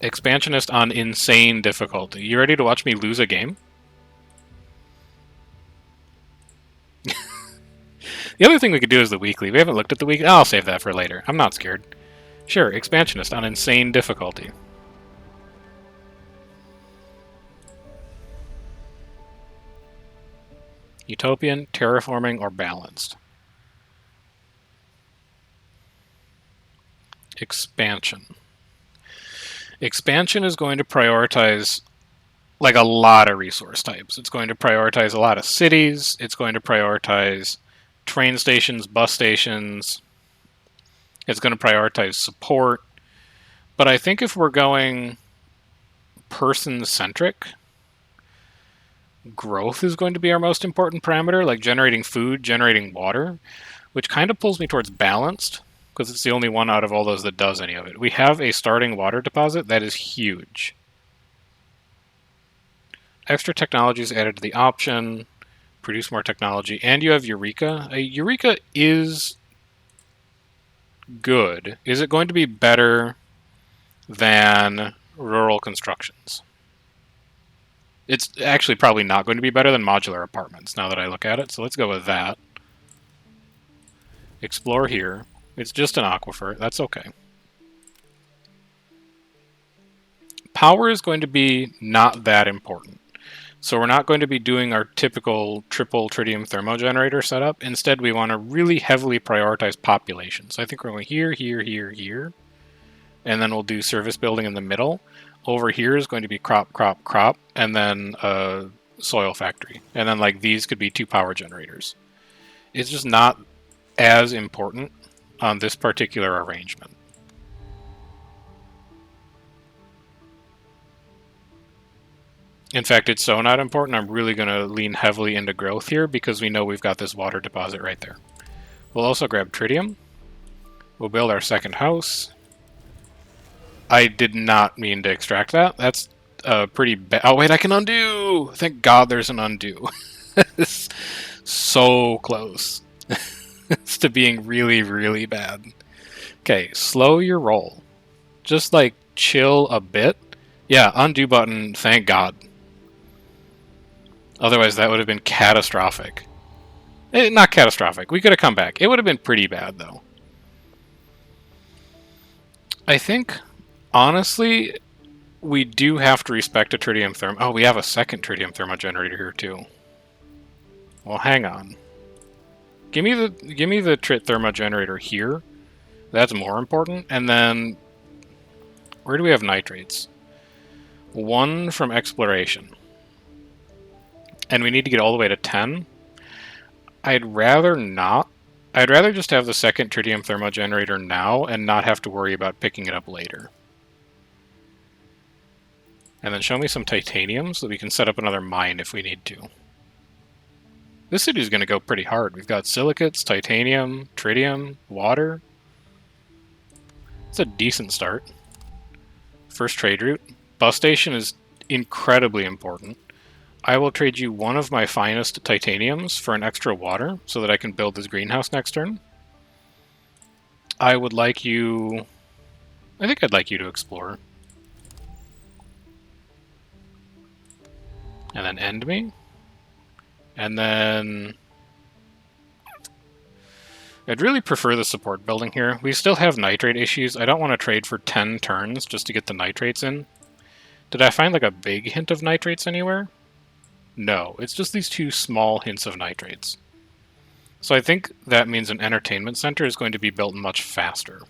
Expansionist on insane difficulty. You ready to watch me lose a game? The other thing we could do is the weekly. We haven't looked at the weekly. I'll save that for later. I'm not scared. Sure, Expansionist on insane difficulty. Utopian, terraforming, or balanced. Expansion. Expansion is going to prioritize like a lot of resource types. It's going to prioritize a lot of cities. It's going to prioritize train stations, bus stations. It's going to prioritize support. But I think if we're going person-centric, growth is going to be our most important parameter, like generating food, generating water, which kind of pulls me towards balanced, because it's the only one out of all those that does any of it. We have a starting water deposit that is huge. Extra technologies added to the option, produce more technology, and you have Eureka. Eureka is good. Is it going to be better than rural constructions? It's actually probably not going to be better than modular apartments now that I look at it, so let's go with that. Explore here. It's just an aquifer. That's okay. Power is going to be not that important. So we're not going to be doing our typical triple tritium thermogenerator setup. Instead, we want to really heavily prioritize population. So I think we're going here, here, here, here. And then we'll do service building in the middle. Over here is going to be crop, crop, crop, and then a soil factory. And then like these could be 2 power generators. It's just not as important on this particular arrangement. In fact, it's so not important, I'm really going to lean heavily into growth here because we know we've got this water deposit right there. We'll also grab tritium. We'll build our second house. I did not mean to extract that. That's pretty bad. Oh, wait, I can undo! Thank God there's an undo. It's so close. It's to being really, really bad. Okay, slow your roll. Just, like, chill a bit. Yeah, undo button, thank God. Otherwise, that would have been catastrophic. Not catastrophic. We could have come back. It would have been pretty bad, though. I think, honestly, we do have to respect a tritium thermo. Oh, we have a second tritium thermogenerator here, too. Well, hang on. Give me the trit thermogenerator here. That's more important. And then, where do we have nitrates? 1 from exploration. And we need to get all the way to 10. I'd rather not. I'd rather just have the second tritium thermogenerator now and not have to worry about picking it up later. And then show me some titanium so that we can set up another mine if we need to. This city is going to go pretty hard. We've got silicates, titanium, tritium, water. It's a decent start. First trade route. Bus station is incredibly important. I will trade you 1 of my finest titaniums for an extra water so that I can build this greenhouse next turn. I would like you... I think I'd like you to explore. And then end me. And then... I'd really prefer the support building here. We still have nitrate issues. I don't want to trade for 10 turns just to get the nitrates in. Did I find like a big hint of nitrates anywhere? No, it's just these 2 small hints of nitrates. So I think that means an entertainment center is going to be built much faster.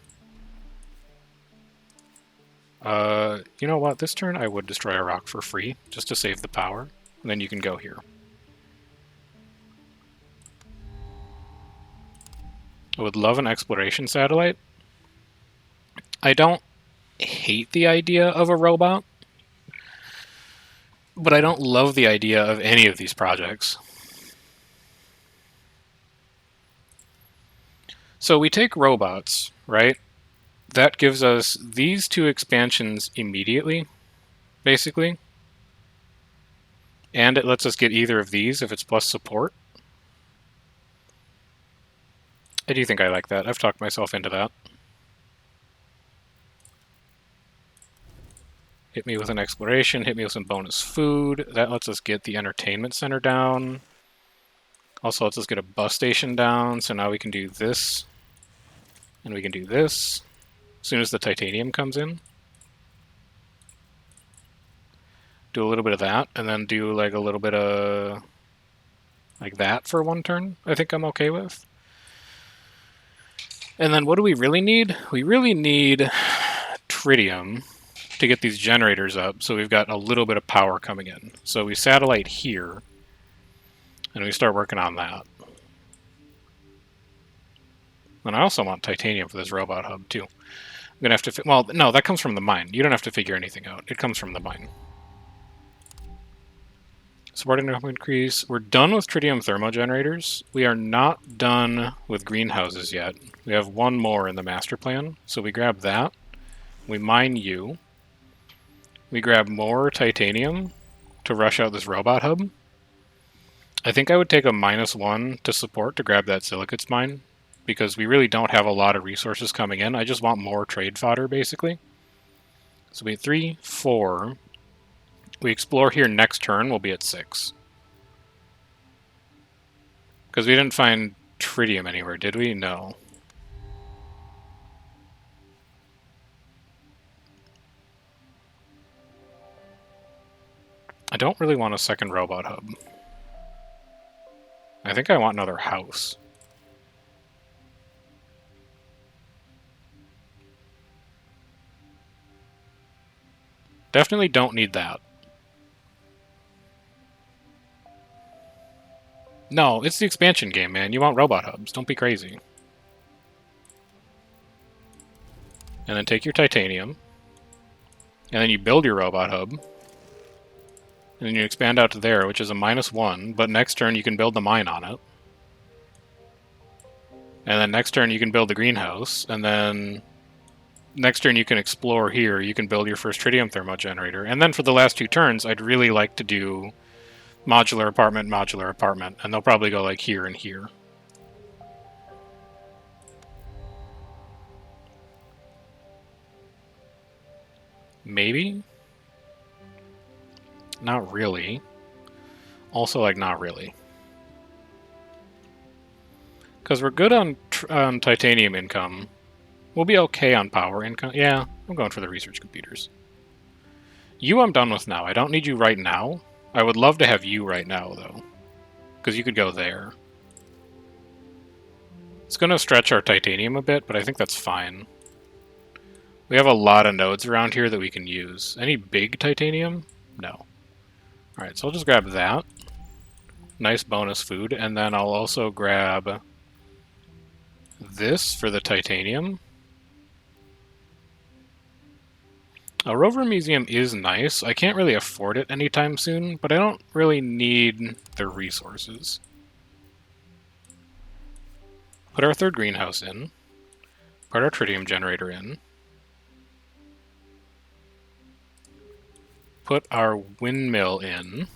You know what? This turn I would destroy a rock for free, just to save the power. And then you can go here. I would love an exploration satellite. I don't hate the idea of a robot. But I don't love the idea of any of these projects. So we take robots, right? That gives us these 2 expansions immediately, basically. And it lets us get either of these if it's plus support. I do think I like that. I've talked myself into that. Hit me with an exploration, hit me with some bonus food. That lets us get the entertainment center down. Also lets us get a bus station down, so now we can do this. And we can do this as soon as the titanium comes in. Do a little bit of that, and then do like a little bit of like that for one turn. I think I'm okay with. And then what do we really need? We really need tritium to get these generators up, so we've got a little bit of power coming in. So we satellite here, and we start working on that. And I also want titanium for this robot hub, too. I'm going to have to... Well, no, that comes from the mine. You don't have to figure anything out. It comes from the mine. Support increase. We're done with tritium thermogenerators. We are not done with greenhouses yet. We have one more in the master plan. So we grab that. We mine you. We grab more titanium to rush out this robot hub. I think I would take a -1 to support to grab that silicates mine, because we really don't have a lot of resources coming in. I just want more trade fodder, basically. So we 3, 4. We explore here next turn, we'll be at 6. Because we didn't find tritium anywhere, did we? No. I don't really want a second robot hub. I think I want another house. Definitely don't need that. No, it's the expansion game, man. You want robot hubs. Don't be crazy. And then take your titanium. And then you build your robot hub. And then you expand out to there, which is a -1. But next turn you can build the mine on it. And then next turn you can build the greenhouse. And then next turn you can explore here. You can build your first tritium thermogenerator. And then for the last 2 turns, I'd really like to do modular apartment, and they'll probably go like here and here. Maybe? Not really. Also, like, not really. Because we're good on titanium income. We'll be okay on power income. Yeah, I'm going for the research computers. You I'm done with now. I don't need you right now. I would love to have you right now, though. Because you could go there. It's going to stretch our titanium a bit, but I think that's fine. We have a lot of nodes around here that we can use. Any big titanium? No. Alright, so I'll just grab that. Nice bonus food. And then I'll also grab this for the titanium. A rover museum is nice. I can't really afford it anytime soon, but I don't really need the resources. Put our third greenhouse in. Put our tritium generator in. Put our windmill in.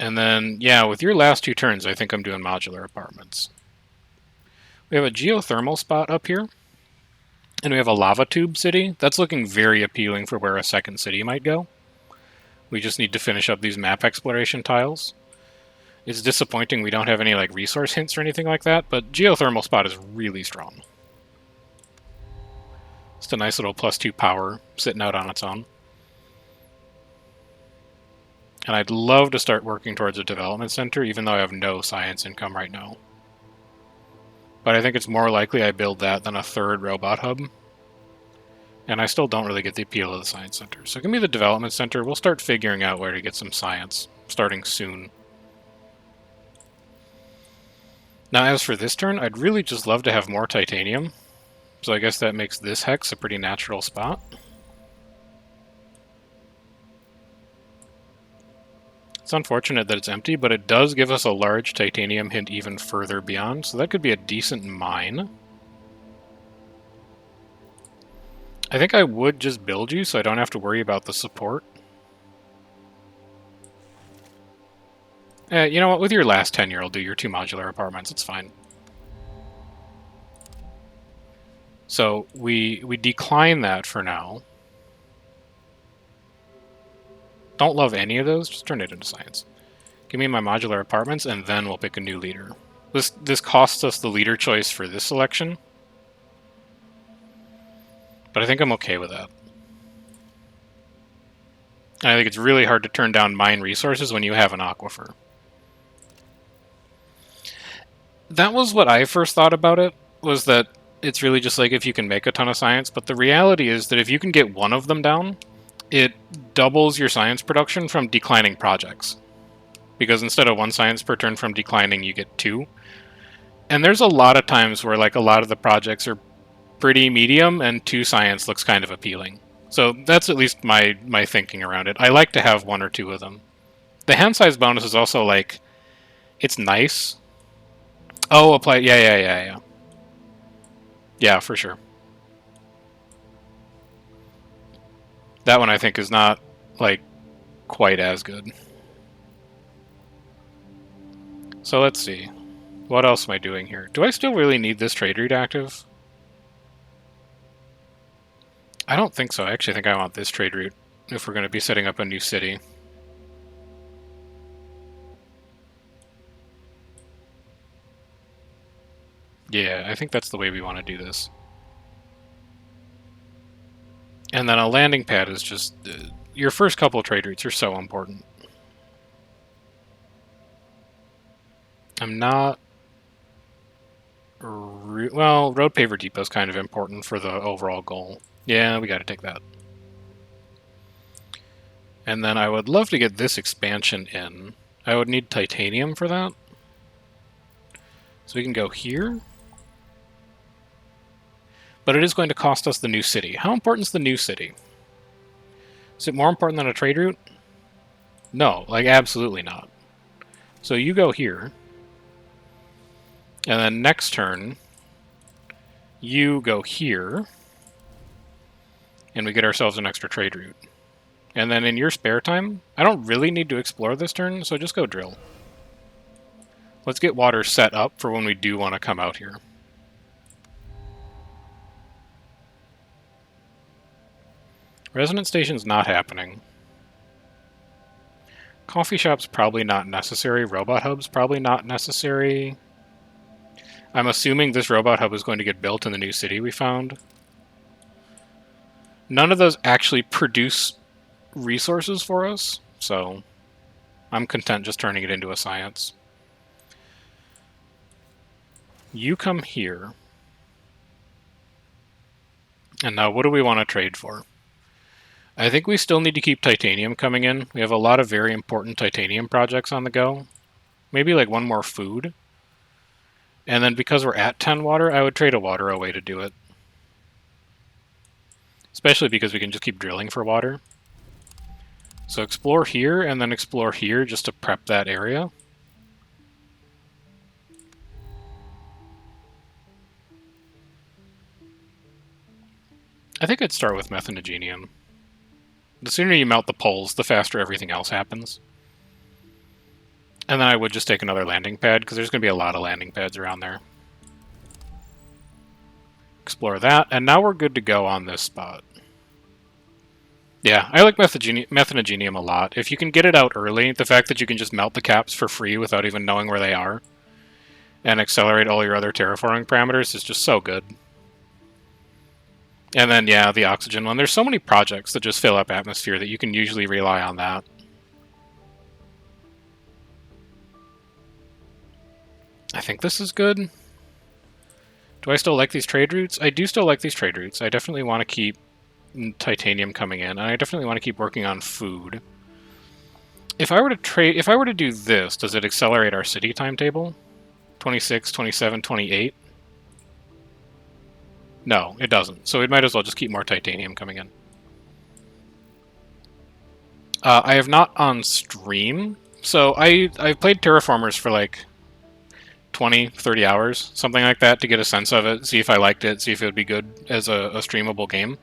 And then, yeah, with your last 2 turns, I think I'm doing modular apartments. We have a geothermal spot up here. And we have a lava tube city. That's looking very appealing for where a second city might go. We just need to finish up these map exploration tiles. It's disappointing we don't have any like resource hints or anything like that, but geothermal spot is really strong. It's a nice little +2 power sitting out on its own. And I'd love to start working towards a development center, even though I have no science income right now. But I think it's more likely I build that than a third robot hub. And I still don't really get the appeal of the science center. So give me the development center. We'll start figuring out where to get some science, starting soon. Now, as for this turn, I'd really just love to have more titanium. So I guess that makes this hex a pretty natural spot. It's unfortunate that it's empty, but it does give us a large titanium hint even further beyond, so that could be a decent mine. I think I would just build you so I don't have to worry about the support. You know what, with your last tenure, I'll do your 2 modular apartments, it's fine. So we decline that for now. Don't love any of those, just turn it into science. Give me my modular apartments, and then we'll pick a new leader. This costs us the leader choice for this selection, but I think I'm okay with that. And I think it's really hard to turn down mine resources when you have an aquifer. That was what I first thought about it, was that it's really just like if you can make a ton of science, but the reality is that if you can get one of them down, it doubles your science production from declining projects. Because instead of 1 science per turn from declining, you get 2. And there's a lot of times where like a lot of the projects are pretty medium and 2 science looks kind of appealing. So that's at least my thinking around it. I like to have 1 or 2 of them. The hand size bonus is also like, it's nice. Oh, apply, yeah. Yeah, for sure. That one I think is not like quite as good. So let's see. What else am I doing here? Do I still really need this trade route active? I don't think so. I actually think I want this trade route if we're going to be setting up a new city. Yeah, I think that's the way we want to do this. And then a landing pad is just... your first couple trade routes are so important. I'm not... well, road paver depot is kind of important for the overall goal. Yeah, we got to take that. And then I would love to get this expansion in. I would need titanium for that. So we can go here. But it is going to cost us the new city. How important is the new city? Is it more important than a trade route? No, like absolutely not. So you go here. And then next turn, you go here. And we get ourselves an extra trade route. And then in your spare time, I don't really need to explore this turn, so just go drill. Let's get water set up for when we do want to come out here. Resonance station's not happening. Coffee shop's probably not necessary. Robot hub's probably not necessary. I'm assuming this robot hub is going to get built in the new city we found. None of those actually produce resources for us, so I'm content just turning it into a science. You come here. And now what do we want to trade for? I think we still need to keep titanium coming in. We have a lot of very important titanium projects on the go. Maybe like 1 more food. And then because we're at 10 water, I would trade a water away to do it. Especially because we can just keep drilling for water. So explore here, and then explore here just to prep that area. I think I'd start with methanogenium. The sooner you melt the poles, the faster everything else happens. And then I would just take another landing pad, because there's going to be a lot of landing pads around there. Explore that, and now we're good to go on this spot. Yeah, I like methanogenium a lot. If you can get it out early, the fact that you can just melt the caps for free without even knowing where they are, and accelerate all your other terraforming parameters is just so good. And then, yeah, the oxygen one. There's so many projects that just fill up atmosphere that you can usually rely on that. I think this is good. Do I still like these trade routes? I do still like these trade routes. I definitely want to keep titanium coming in, and I definitely want to keep working on food. If I were to do this, does it accelerate our city timetable? 26, 27, 28? No, it doesn't. So we might as well just keep more titanium coming in. I have not on stream. So I've played Terraformers for like 20, 30 hours, something like that, to get a sense of it, see if I liked it, see if it would be good as a streamable game.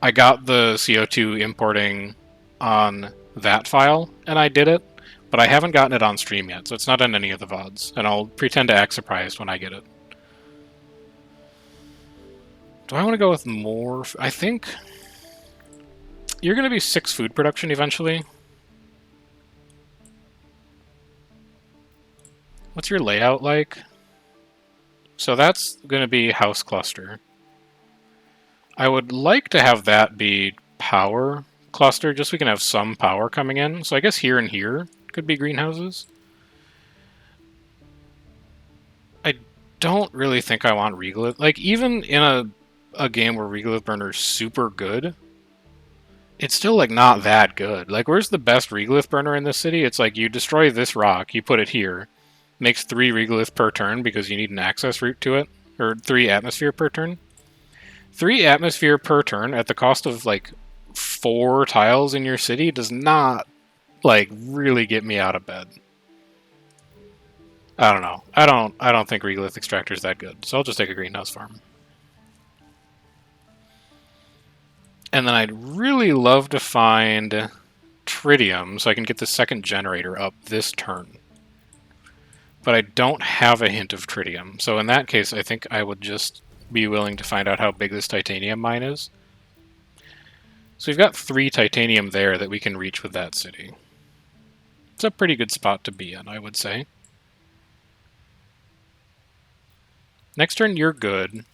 I got the CO2 importing on that file, and I did it, but I haven't gotten it on stream yet, so it's not on any of the VODs, and I'll pretend to act surprised when I get it. Do I want to go with more? I think you're going to be 6 food production eventually. What's your layout like? So that's going to be house cluster. I would like to have that be power cluster, just so we can have some power coming in. So I guess here and here could be greenhouses. I don't really think I want regolith. Like, even in a game where regolith burner is super good, it's still, like, not that good. Like, where's the best regolith burner in this city? It's like, you destroy this rock, you put it here, makes 3 regolith per turn because you need an access route to it, or 3 atmosphere per turn. 3 atmosphere per turn at the cost of, like, 4 tiles in your city does not, like, really get me out of bed. I don't know. I don't think regolith extractor is that good, so I'll just take a greenhouse farm. And then I'd really love to find tritium so I can get the second generator up this turn. But I don't have a hint of tritium, so in that case I think I would just be willing to find out how big this titanium mine is. So we've got 3 titanium there that we can reach with that city. It's a pretty good spot to be in, I would say. Next turn you're good.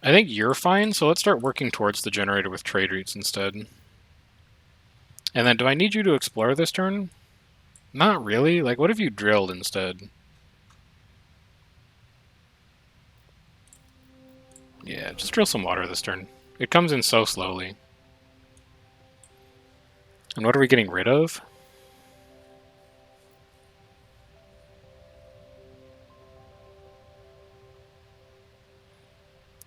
I think you're fine, so let's start working towards the generator with trade routes instead. And then do I need you to explore this turn? Not really. Like, what have you drilled instead? Yeah, just drill some water this turn. It comes in so slowly. And what are we getting rid of?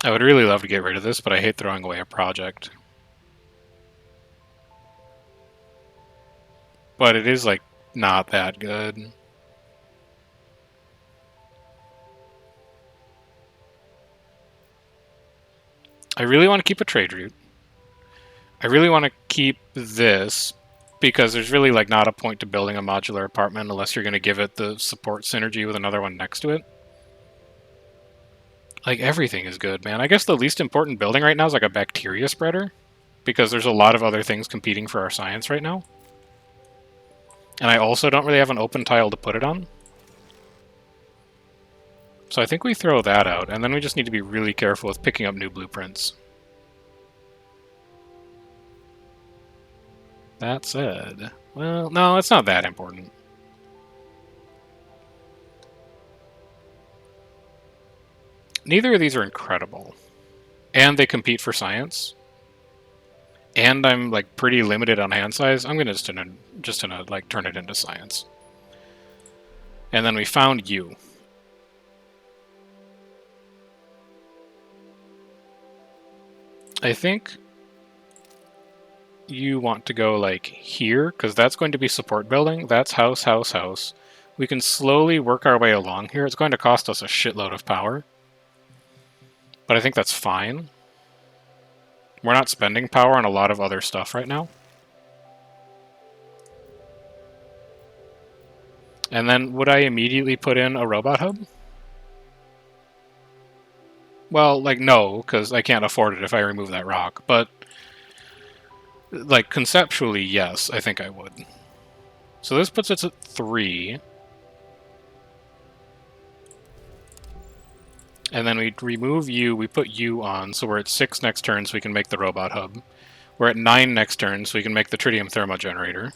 I would really love to get rid of this, but I hate throwing away a project. But it is, like, not that good. I really want to keep a trade route. I really want to keep this, because there's really, like, not a point to building a modular apartment unless you're going to give it the support synergy with another one next to it. Like, everything is good, man. I guess the least important building right now is, like, a bacteria spreader, because there's a lot of other things competing for our science right now. And I also don't really have an open tile to put it on. So I think we throw that out, and then we just need to be really careful with picking up new blueprints. That said, well, no, it's not that important. Neither of these are incredible. And they compete for science. And I'm, like, pretty limited on hand size. I'm gonna just gonna like turn it into science. And then we found you. I think you want to go, like, here, because that's going to be support building. That's house, house, house. We can slowly work our way along here. It's going to cost us a shitload of power. But I think that's fine. We're not spending power on a lot of other stuff right now. And then would I immediately put in a robot hub? Well, like, no, because I can't afford it if I remove that rock. But, like, conceptually, yes, I think I would. So this puts us at 3. And then we remove you, we put you on, so we're at 6 next turn, so we can make the robot hub. We're at 9 next turn, so we can make the tritium thermogenerator.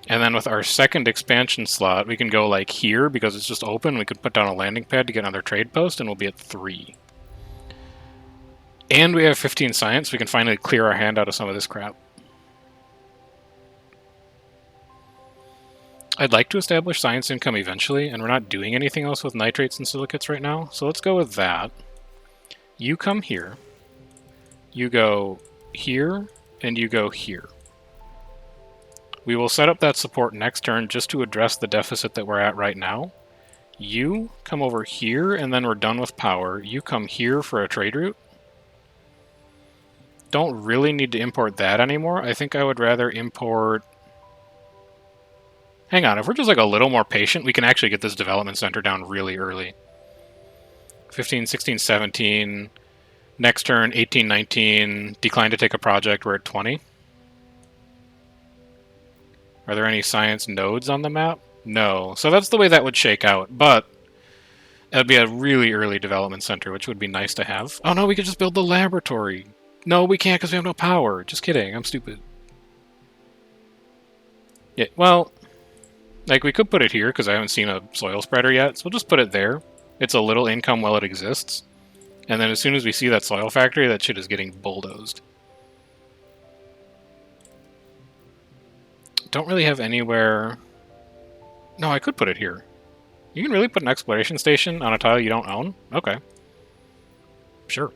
And then with our second expansion slot, we can go, like, here, because it's just open. We could put down a landing pad to get another trade post, and we'll be at 3. And we have 15 science, so we can finally clear our hand out of some of this crap. I'd like to establish science income eventually, and we're not doing anything else with nitrates and silicates right now, so let's go with that. You come here, you go here, and you go here. We will set up that support next turn just to address the deficit that we're at right now. You come over here, and then we're done with power. You come here for a trade route. Don't really need to import that anymore. I think I would rather import... Hang on, if we're just, like, a little more patient, we can actually get this development center down really early. 15, 16, 17. Next turn, 18, 19. Decline to take a project. We're at 20. Are there any science nodes on the map? No. So that's the way that would shake out. But it would be a really early development center, which would be nice to have. Oh no, we could just build the laboratory. No, we can't because we have no power. Just kidding. I'm stupid. Yeah, well, like we could put it here because I haven't seen a soil spreader yet. So we'll just put it there. It's a little income while it exists. And then as soon as we see that soil factory, that shit is getting bulldozed. Don't really have anywhere... No, I could put it here. You can really put an exploration station on a tile you don't own? Okay. Sure.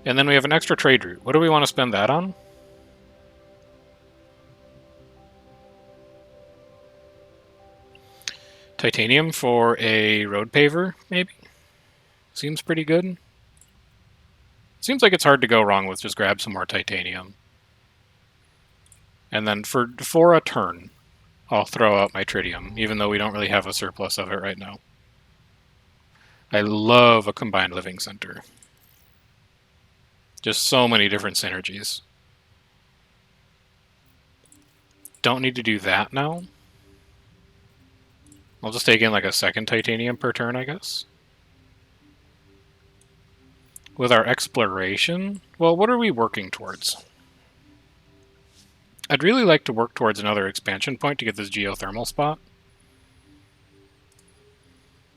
And then we have an extra trade route. What do we want to spend that on? Titanium for a road paver, maybe? Seems pretty good. Seems like it's hard to go wrong with just grab some more titanium. And then for a turn, I'll throw out my tritium, even though we don't really have a surplus of it right now. I love a combined living center. Just so many different synergies. Don't need to do that now. I'll just take in like a second titanium per turn, I guess. With our exploration, well, what are we working towards? I'd really like to work towards another expansion point to get this geothermal spot.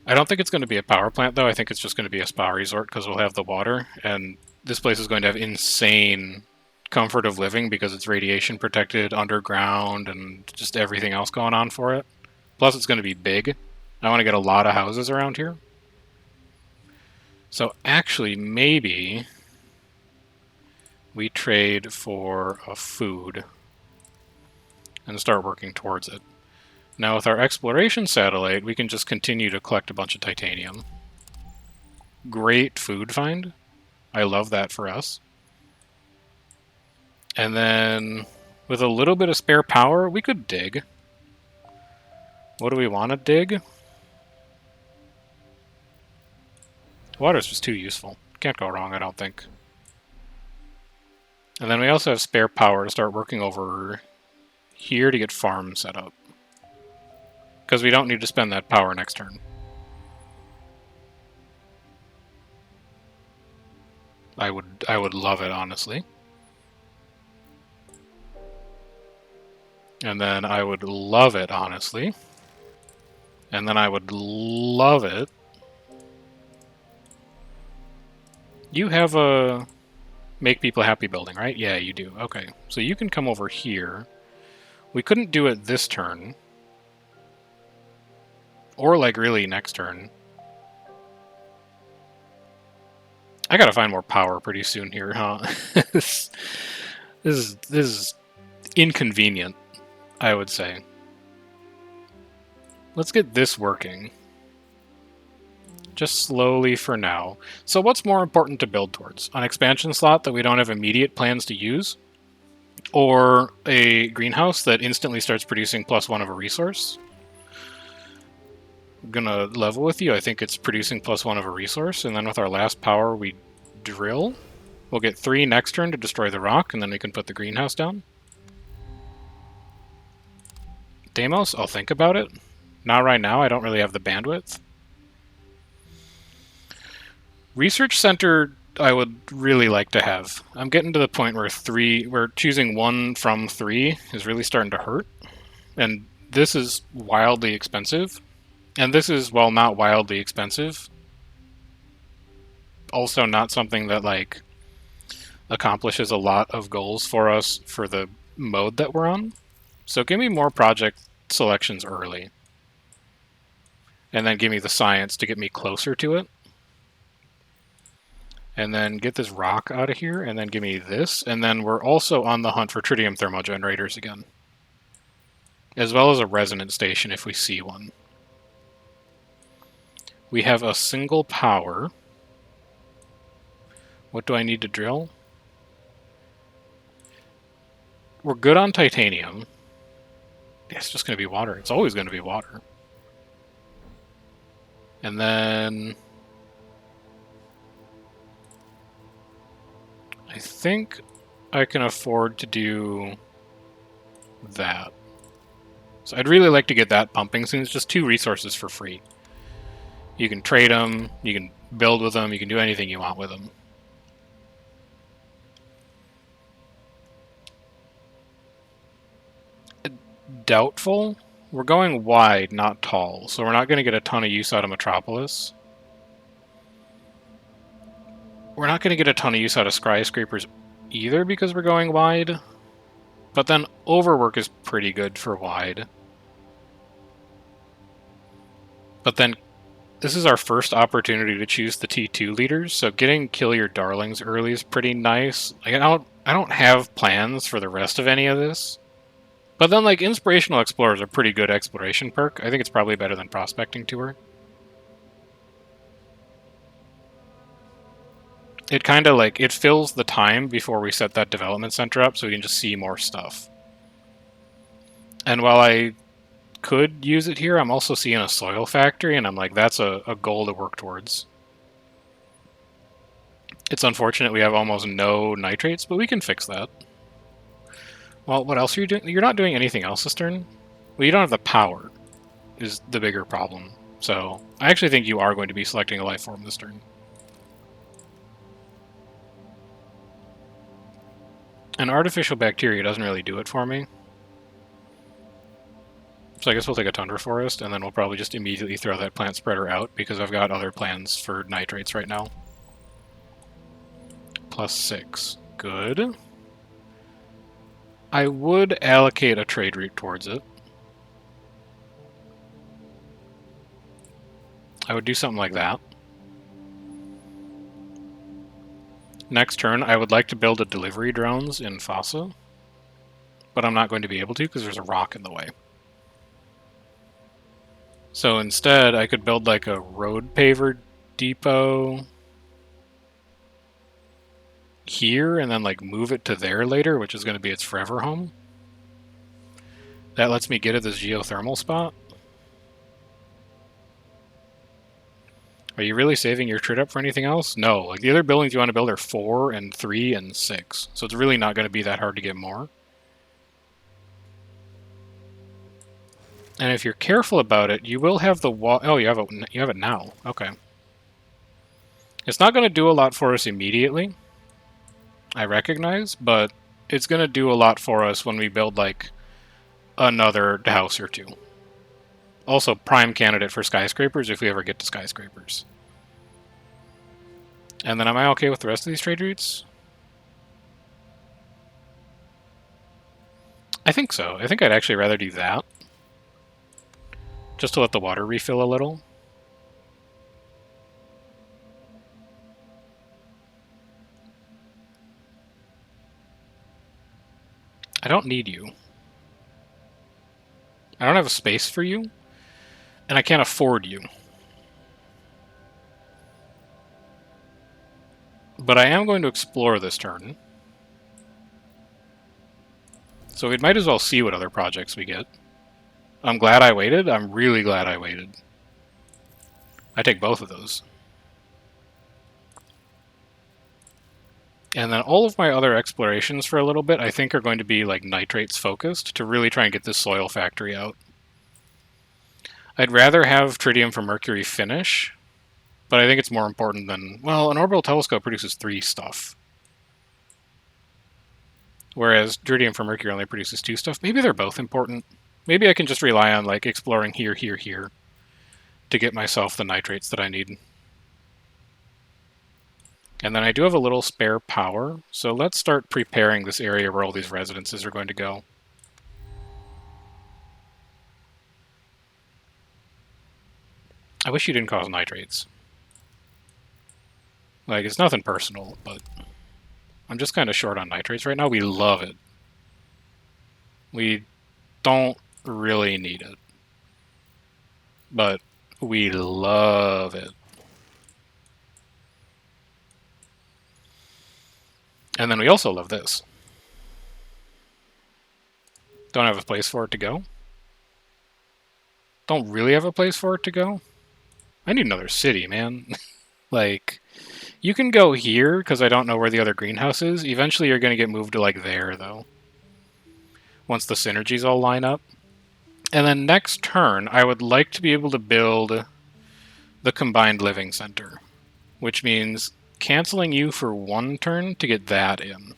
I don't think it's going to be a power plant, though. I think it's just going to be a spa resort because we'll have the water, and this place is going to have insane comfort of living because it's radiation protected, underground, and just everything else going on for it. Plus, it's going to be big. I want to get a lot of houses around here. So actually, maybe we trade for a food and start working towards it. Now with our exploration satellite, we can just continue to collect a bunch of titanium. Great food find. I love that for us. And then with a little bit of spare power, we could dig. What do we want to dig? Water's just too useful. Can't go wrong, I don't think. And then we also have spare power to start working over here to get farms set up. Because we don't need to spend that power next turn. I would love it, honestly. And then I would love it, honestly. And then I would love it. You have a make people happy building, right? Yeah, you do. Okay. So you can come over here. We couldn't do it this turn. Or, like, really next turn. I gotta find more power pretty soon here, huh? This is inconvenient, I would say. Let's get this working. Just slowly for now. So what's more important to build towards? An expansion slot that we don't have immediate plans to use? Or a greenhouse that instantly starts producing +1 of a resource? I'm gonna level with you. I think it's producing +1 of a resource, and then with our last power we drill. We'll get 3 next turn to destroy the rock, and then we can put the greenhouse down. Deimos, I'll think about it. Not right now, I don't really have the bandwidth. Research center I would really like to have. I'm getting to the point where choosing 1 from 3 is really starting to hurt. And this is wildly expensive. And this is, while not wildly expensive, also not something that, like, accomplishes a lot of goals for us for the mode that we're on. So give me more project selections early. And then give me the science to get me closer to it. And then get this rock out of here, and then give me this. And then we're also on the hunt for tritium thermogenerators again. As well as a resonance station if we see one. We have a single power. What do I need to drill? We're good on titanium. It's just going to be water. It's always going to be water. And then think I can afford to do that. So I'd really like to get that pumping soon. It's just 2 resources for free. You can trade them, you can build with them, you can do anything you want with them. Doubtful? We're going wide, not tall, so we're not going to get a ton of use out of Metropolis. We're not going to get a ton of use out of skyscrapers either because we're going wide. But then overwork is pretty good for wide. But then this is our first opportunity to choose the T2 leaders, so getting Kill Your Darlings early is pretty nice. Like, I don't have plans for the rest of any of this. But then, like, Inspirational Explorers are a pretty good exploration perk. I think it's probably better than Prospecting Tour. It kind of, like, it fills the time before we set that development center up so we can just see more stuff. And while I could use it here, I'm also seeing a soil factory, and I'm like, that's a goal to work towards. It's unfortunate we have almost no nitrates, but we can fix that. Well, what else are you doing? You're not doing anything else this turn? Well, you don't have the power, is the bigger problem. So, I actually think you are going to be selecting a life form this turn. An artificial bacteria doesn't really do it for me. So I guess we'll take a Tundra Forest, and then we'll probably just immediately throw that plant spreader out, because I've got other plans for nitrates right now. +6. Good. I would allocate a trade route towards it. I would do something like that. Next turn, I would like to build a delivery drones in Fossa, but I'm not going to be able to because there's a rock in the way. So instead, I could build like a road paver depot here and then like move it to there later, which is going to be its forever home. That lets me get at this geothermal spot. Are you really saving your trade up for anything else? No, like the other buildings you want to build are 4 and 3 and 6. So it's really not going to be that hard to get more. And if you're careful about it, you will have the wall. Oh, you have it now. Okay. It's not going to do a lot for us immediately, I recognize, but it's going to do a lot for us when we build like another house or 2. Also, prime candidate for skyscrapers if we ever get to skyscrapers. And then am I okay with the rest of these trade routes? I think so. I think I'd actually rather do that. Just to let the water refill a little. I don't need you. I don't have a space for you. And I can't afford you. But I am going to explore this turn. So we might as well see what other projects we get. I'm glad I waited. I'm really glad I waited. I take both of those. And then all of my other explorations for a little bit, I think, are going to be like nitrates focused to really try and get this soil factory out. I'd rather have Tritium for Mercury finish, but I think it's more important than... Well, an orbital telescope produces 3 stuff. Whereas Tritium for Mercury only produces 2 stuff. Maybe they're both important. Maybe I can just rely on like exploring here, here, here to get myself the nitrates that I need. And then I do have a little spare power, so let's start preparing this area where all these residences are going to go. I wish you didn't cause nitrates. Like, it's nothing personal, but I'm just kind of short on nitrates right now. We love it. We don't really need it. But we love it. And then we also love this. Don't have a place for it to go. Don't really have a place for it to go. I need another city, man. Like, You can go here, because I don't know where the other greenhouse is. Eventually you're going to get moved to, like, there, though. Once the synergies all line up. And then next turn, I would like to be able to build the combined living center. Which means canceling you for 1 turn to get that in.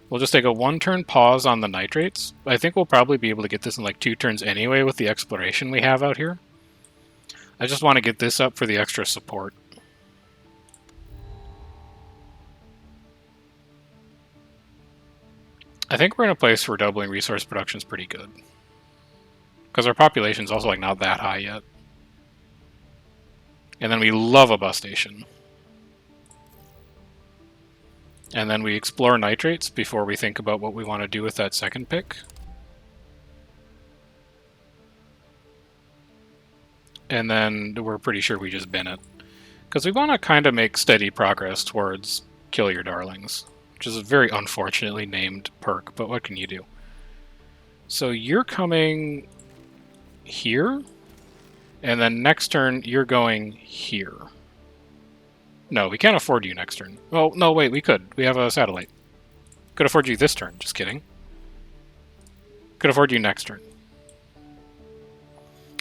We'll just take a 1-turn pause on the nitrates. I think we'll probably be able to get this in like 2 turns anyway with the exploration we have out here. I just want to get this up for the extra support. I think we're in a place where doubling resource production is pretty good. Because our population's also like not that high yet. And then we love a bus station. And then we explore nitrates before we think about what we want to do with that second pick. And then we're pretty sure we just bin it. Because we want to kind of make steady progress towards Kill Your Darlings. Which is a very unfortunately named perk, but what can you do? So you're coming here, and then next turn you're going here. No, we can't afford you next turn. Well, no, wait, we could. We have a satellite. Could afford you this turn, just kidding. Could afford you next turn.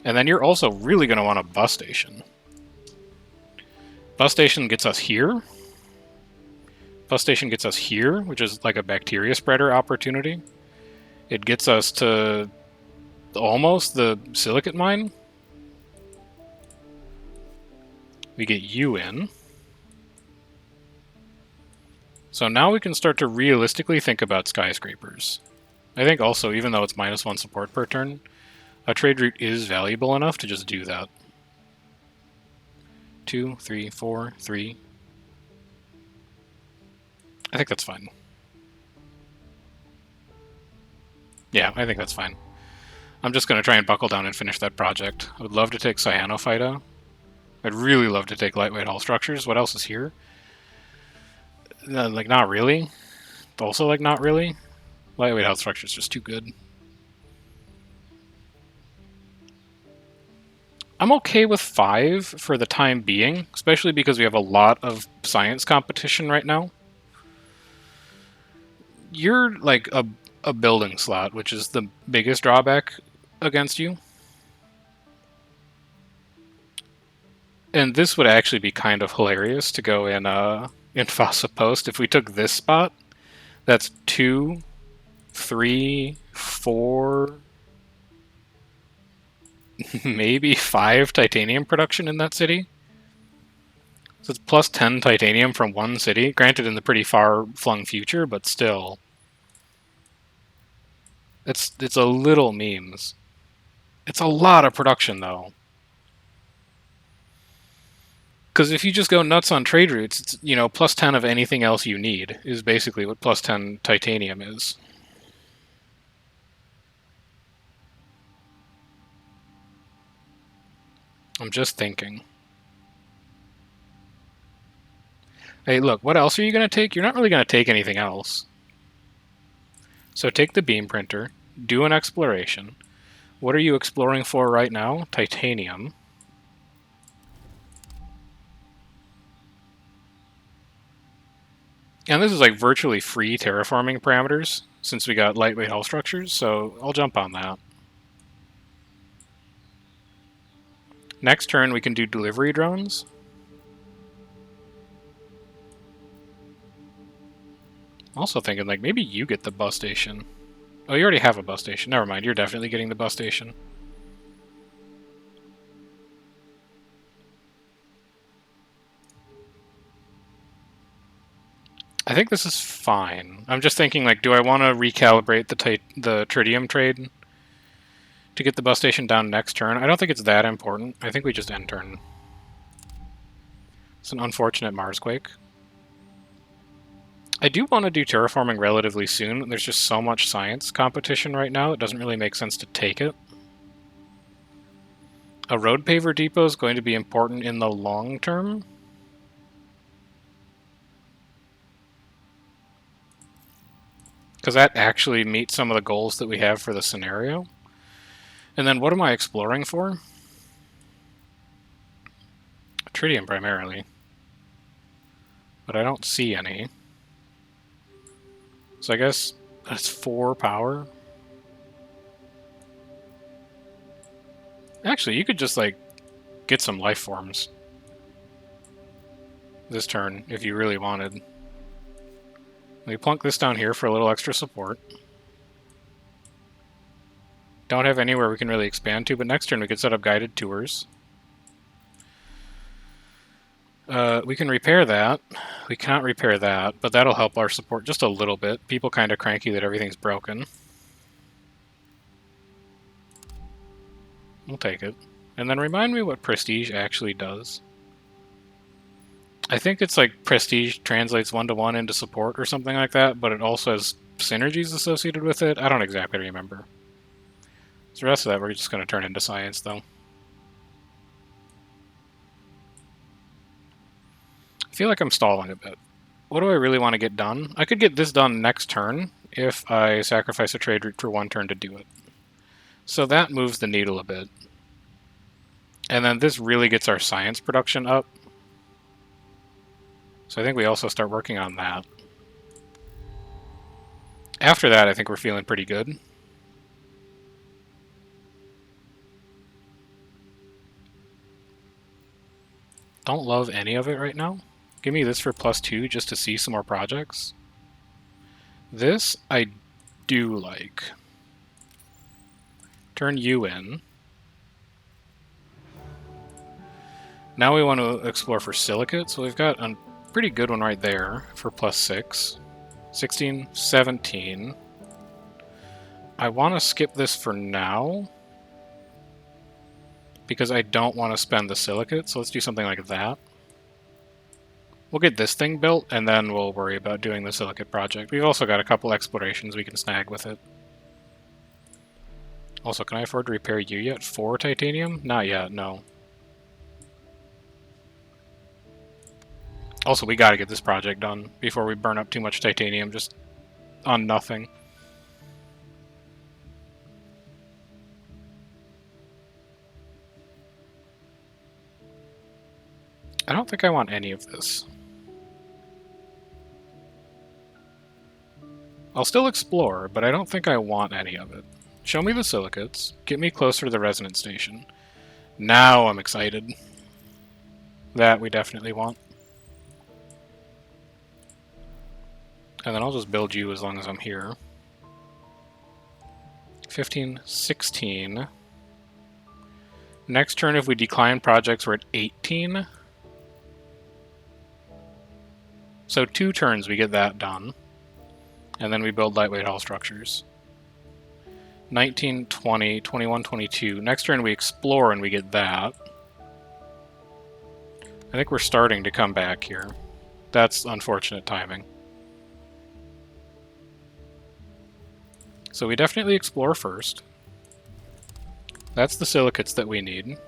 And then you're also really going to want a bus station. Bus station gets us here. Bus station gets us here, which is like a bacteria spreader opportunity. It gets us to almost the silicate mine. We get you in. So now we can start to realistically think about skyscrapers. I think also, even though it's -1 support per turn, a trade route is valuable enough to just do that. 2, 3, 4, 3. I think that's fine. Yeah, I think that's fine. I'm just going to try and buckle down and finish that project. I would love to take Cyanophyta. I'd really love to take lightweight hull structures. What else is here? Like, not really. Also, like, not really. Lightweight hull structure is just too good. I'm okay with 5 for the time being, especially because we have a lot of science competition right now. You're like a building slot, which is the biggest drawback against you. And this would actually be kind of hilarious to go in Fossa Post. If we took this spot, that's 2, 3, 4, maybe 5 titanium production in that city. So it's plus 10 titanium from one city, granted in the pretty far-flung future, but still. It's a little memes. It's a lot of production, though. Because if you just go nuts on trade routes, it's, you know, plus 10 of anything else you need is basically what plus 10 titanium is. I'm just thinking. Hey, look, what else are you going to take? You're not really going to take anything else. So take the beam printer, do an exploration. What are you exploring for right now? Titanium. And this is like virtually free terraforming parameters, since we got lightweight hull structures, so I'll jump on that. Next turn we can do delivery drones. Also thinking, like, maybe you get the bus station. Oh, you already have a bus station. Never mind, you're definitely getting the bus station. I think this is fine. I'm just thinking, like, do I want to recalibrate the tritium trade to get the bus station down next turn? I don't think it's that important. I think we just end turn. It's an unfortunate Marsquake. I do want to do terraforming relatively soon. There's just so much science competition right now, it doesn't really make sense to take it. A road paver depot is going to be important in the long term. Because that actually meets some of the goals that we have for the scenario. And then what am I exploring for? Tritium primarily. but I don't see any. So I guess that's 4 power. Actually, you could just, like, get some life forms this turn if you really wanted. We plunk this down here for a little extra support. Don't have anywhere we can really expand to, but next turn we could set up guided tours. We can repair that. We cannot repair that, but that'll help our support just a little bit. People kind of cranky that everything's broken. We'll take it. And then remind me what prestige actually does. I think it's like prestige translates 1-to-1 into support or something like that, but it also has synergies associated with it. I don't exactly remember. So the rest of that we're just going to turn into science, though. I feel like I'm stalling a bit. What do I really want to get done? I could get this done next turn if I sacrifice a trade route for 1 turn to do it. So that moves the needle a bit. And then this really gets our science production up. So I think we also start working on that. After that, I think we're feeling pretty good. Don't love any of it right now. Give me this for +2 just to see some more projects. This I do like. Turn you in. Now we want to explore for silicate, so we've got a pretty good one right there for +6. 16, 17. I want to skip this for now because I don't want to spend the silicate, so let's do something like that. We'll get this thing built, and then we'll worry about doing the silicate project. We've also got a couple explorations we can snag with it. Also, can I afford to repair you yet? 4 titanium? Not yet, no. Also, we gotta get this project done before we burn up too much titanium just on nothing. I don't think I want any of this. I'll still explore, but I don't think I want any of it. Show me the silicates. Get me closer to the resonance station. Now I'm excited. That we definitely want. And then I'll just build you as long as I'm here. 15, 16. Next turn, if we decline projects, we're at 18. So 2 turns we get that done. And then we build lightweight hull structures. 19, 20, 21, 22. Next turn we explore and we get that. I think we're starting to come back here. That's unfortunate timing. So we definitely explore first. That's the silicates that we need.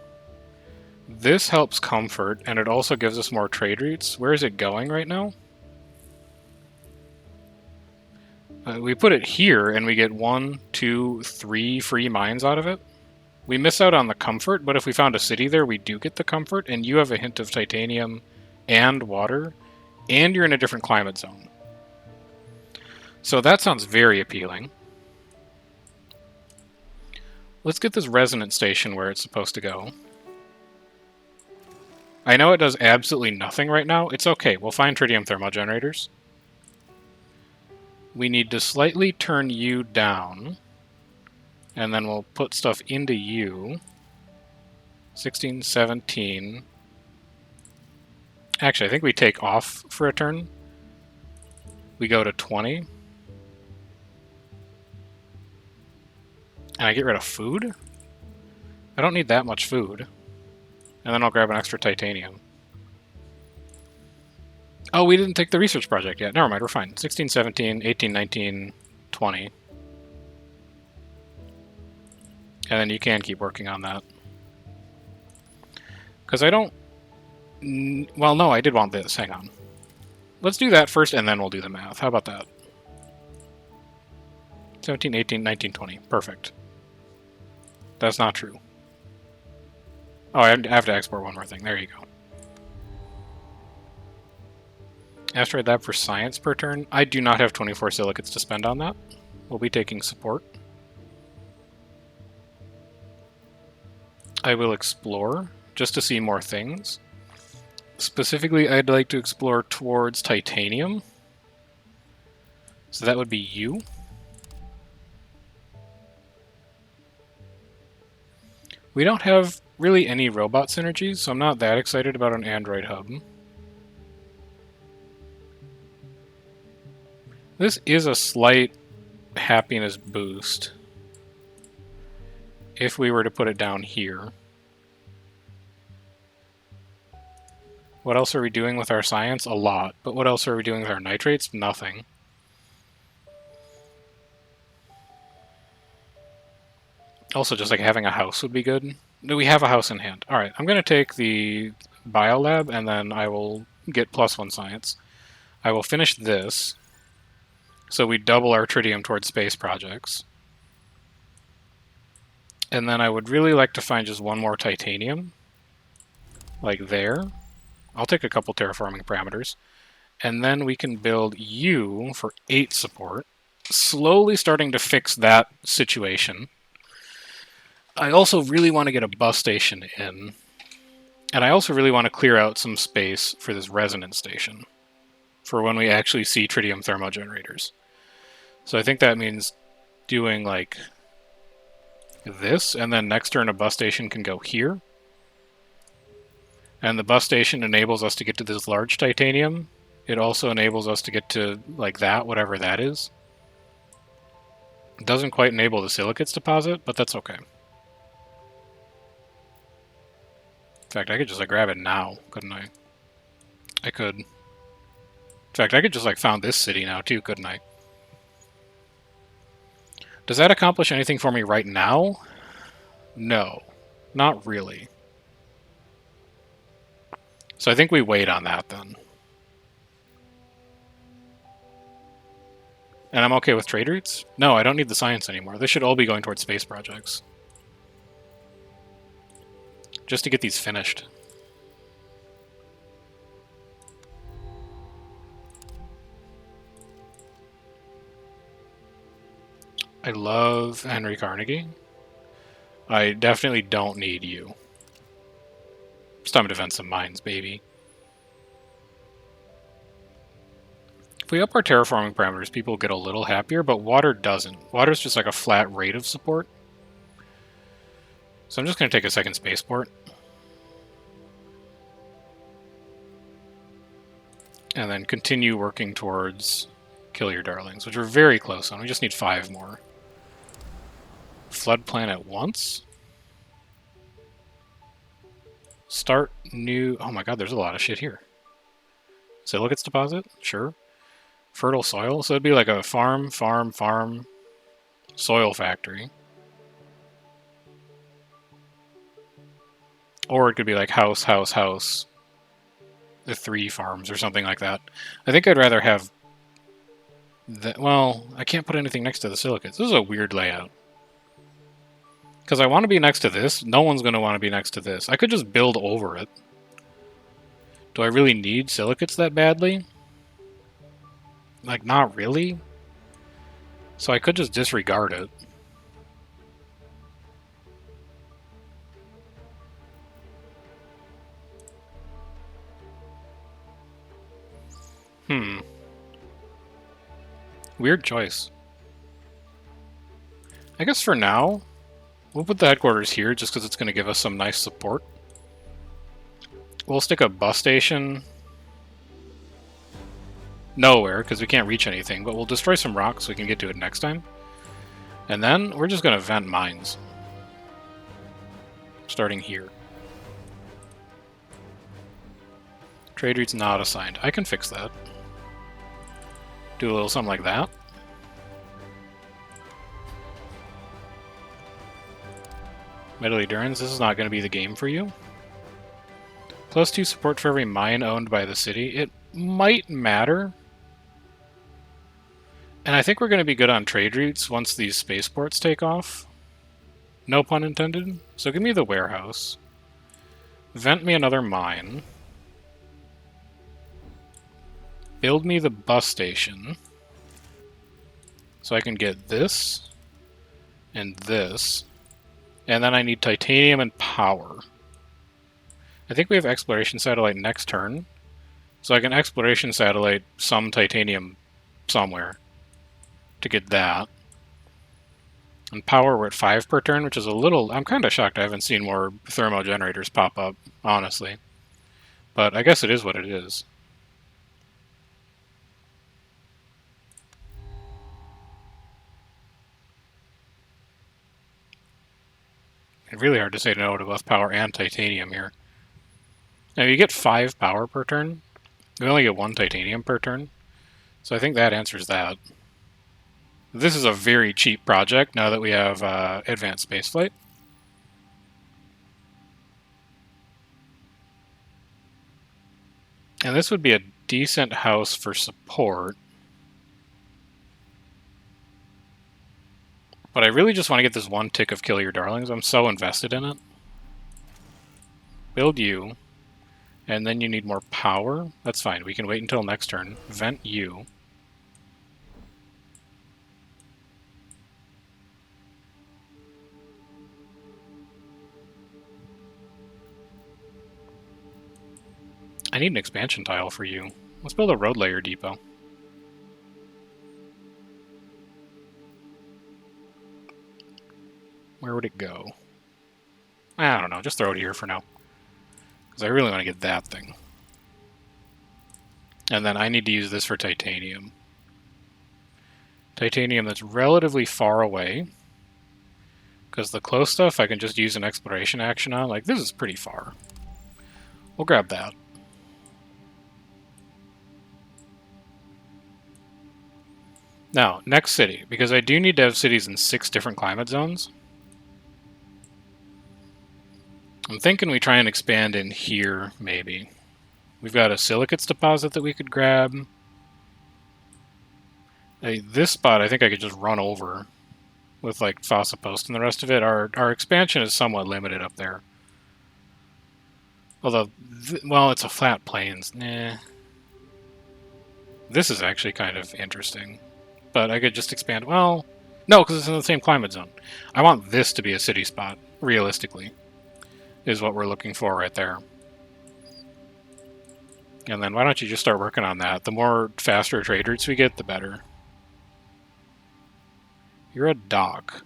This helps comfort, and it also gives us more trade routes. Where is it going right now? We put it here, and we get 1, 2, 3 free mines out of it. We miss out on the comfort, but if we found a city there, we do get the comfort, and you have a hint of titanium and water, and you're in a different climate zone. So that sounds very appealing. Let's get this resonance station where it's supposed to go. I know it does absolutely nothing right now. It's okay. We'll find tritium thermal generators. We need to slightly turn you down, and then we'll put stuff into you. 16, 17. Actually, I think we take off for a turn. We go to 20. And I get rid of food? I don't need that much food. And then I'll grab an extra titanium. Oh, we didn't take the research project yet. Never mind, we're fine. 16, 17, 18, 19, 20. And then you can keep working on that. Because I don't... Well, no, I did want this. Hang on. Let's do that first, and then we'll do the math. How about that? 17, 18, 19, 20. Perfect. That's not true. Oh, I have to export one more thing. There you go. Asteroid Lab for science per turn. I do not have 24 silicates to spend on that. We'll be taking support. I will explore, just to see more things. Specifically, I'd like to explore towards titanium. So that would be you. We don't have really any robot synergies, so I'm not that excited about an android hub. This is a slight happiness boost if we were to put it down here. What else are we doing with our science? A lot. But what else are we doing with our nitrates? Nothing. Also, just like having a house would be good. Do we have a house in hand? Alright, I'm going to take the biolab and then I will get +1 science. I will finish this. So we double our tritium towards space projects. And then I would really like to find just one more titanium. Like there. I'll take a couple terraforming parameters. And then we can build you for 8 support. Slowly starting to fix that situation. I also really want to get a bus station in. And I also really want to clear out some space for this resonance station. For when we actually see tritium thermogenerators. So I think that means doing like this, and then next turn a bus station can go here. And the bus station enables us to get to this large titanium. It also enables us to get to like that, whatever that is. It doesn't quite enable the silicates deposit, but that's okay. In fact, I could just like grab it now, couldn't I? I could. In fact, I could just like found this city now too, couldn't I? Does that accomplish anything for me right now? No, not really. So I think we wait on that then. And I'm okay with trade routes? No, I don't need the science anymore. This should all be going towards space projects. Just to get these finished. I love Henry Carnegie. I definitely don't need you. It's time to vent some mines, baby. If we up our terraforming parameters, people get a little happier, but water doesn't. Water's just like a flat rate of support. So I'm just going to take a second spaceport. And then continue working towards Kill Your Darlings, which we're very close on. We just need 5 more. Flood planet once. Start new... Oh my god, there's a lot of shit here. Silicates deposit? Sure. Fertile soil? So it'd be like a farm, soil factory. Or it could be like house, the 3 farms or something like that. I think I'd rather have... Well, I can't put anything next to the silicates. This is a weird layout. Because I want to be next to this. No one's going to want to be next to this. I could just build over it. Do I really need silicates that badly? Like, not really. So I could just disregard it. Weird choice. I guess for now, we'll put the headquarters here just because it's going to give us some nice support. We'll stick a bus station nowhere because we can't reach anything, but we'll destroy some rocks so we can get to it next time. And then we're just going to vent mines. Starting here. Trade routes not assigned. I can fix that. Do a little something like that. Medley Durans, this is not going to be the game for you. +2 support for every mine owned by the city. It might matter. And I think we're going to be good on trade routes once these spaceports take off. No pun intended. So give me the warehouse. Vent me another mine. build me the bus station so I can get this and this, and then I need titanium and power. I think we have exploration satellite next turn, so I can exploration satellite some titanium somewhere to get that. And power, we're at 5 per turn, which is a little... I'm kind of shocked I haven't seen more thermo generators pop up, honestly. But I guess it is what it is. It's really hard to say no to both power and titanium here. Now, you get 5 power per turn. We only get 1 titanium per turn. So I think that answers that. This is a very cheap project now that we have advanced spaceflight. And this would be a decent house for support. But I really just want to get this 1 tick of Kill Your Darlings. I'm so invested in it. Build you. And then you need more power. That's fine. We can wait until next turn. Vent you. I need an expansion tile for you. Let's build a road layer depot. Where would it go? I don't know. Just throw it here for now. Because I really want to get that thing. And then I need to use this for titanium. Titanium that's relatively far away. Because the close stuff I can just use an exploration action on. Like, this is pretty far. We'll grab that. Now, next city. Because I do need to have cities in 6 different climate zones. I'm thinking we try and expand in here, maybe. We've got a silicates deposit that we could grab. This spot, I think I could just run over with, like, Fossa Post and the rest of it. Our expansion is somewhat limited up there. Although, well, it's a flat plains. Nah. This is actually kind of interesting. But I could just expand... Well, no, because it's in the same climate zone. I want this to be a city spot, realistically. Is what we're looking for right there. And then why don't you just start working on that? The more faster trade routes we get, the better. You're a dock.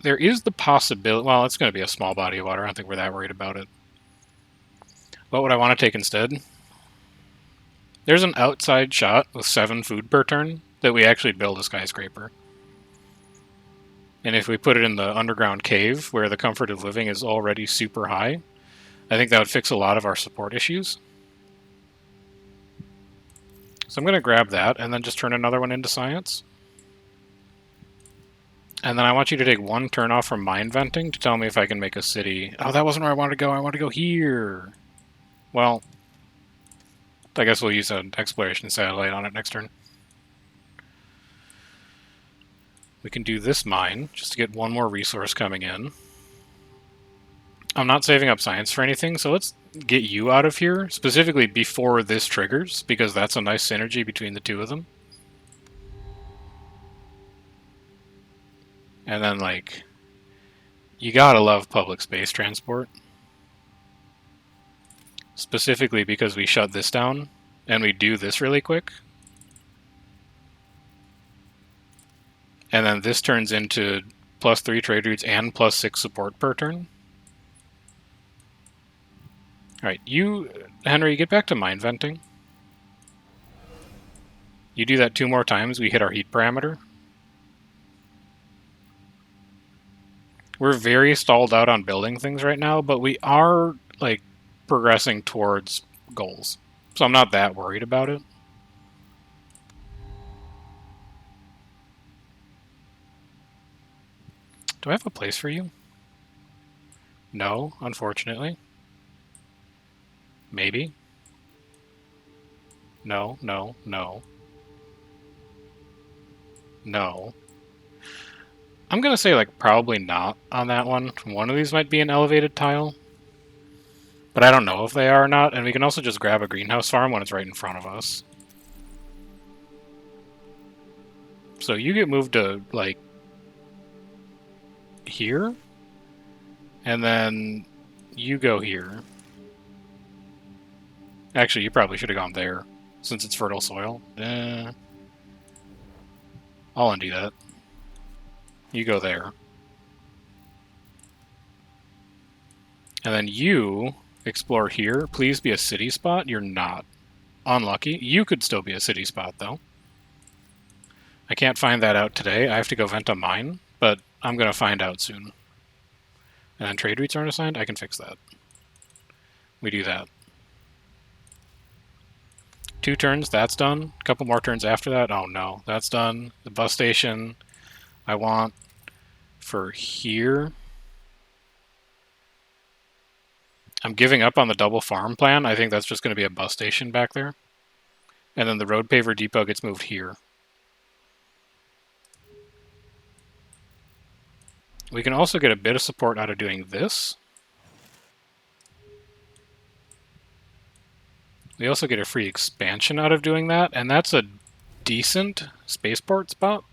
There is the possibility... Well, it's going to be a small body of water. I don't think we're that worried about it. What would I want to take instead? There's an outside shot with 7 food per turn that we actually build a skyscraper. And if we put it in the underground cave, where the comfort of living is already super high, I think that would fix a lot of our support issues. So I'm going to grab that, and then just turn another one into science. And then I want you to take 1 turn off from mine venting to tell me if I can make a city. Oh, that wasn't where I wanted to go. I want to go here. Well, I guess we'll use an exploration satellite on it next turn. We can do this mine, just to get 1 more resource coming in. I'm not saving up science for anything, so let's get you out of here, specifically before this triggers, because that's a nice synergy between the 2 of them. And then, like, you gotta love public space transport. Specifically because we shut this down, and we do this really quick. And then this turns into +3 trade routes and +6 support per turn. Alright, you, Henry, get back to mine venting. You do that 2 more times, we hit our heat parameter. We're very stalled out on building things right now, but we are, like, progressing towards goals. So I'm not that worried about it. Do I have a place for you? No, unfortunately. Maybe. No, no, no. No. I'm going to say, like, probably not on that one. One of these might be an elevated tile. But I don't know if they are or not, and we can also just grab a greenhouse farm when it's right in front of us. So you get moved to, like, here, and then you go here. Actually, you probably should have gone there, since it's fertile soil. I'll undo that. You go there. And then you explore here. Please be a city spot. You're not. Unlucky. You could still be a city spot, though. I can't find that out today. I have to go vent a mine, but I'm going to find out soon. And then trade routes aren't assigned. I can fix that. We do that. 2 turns, that's done. A couple more turns after that. Oh no, that's done. The bus station I want for here. I'm giving up on the double farm plan. I think that's just going to be a bus station back there. And then the road paver depot gets moved here. We can also get a bit of support out of doing this. We also get a free expansion out of doing that, and that's a decent spaceport spot.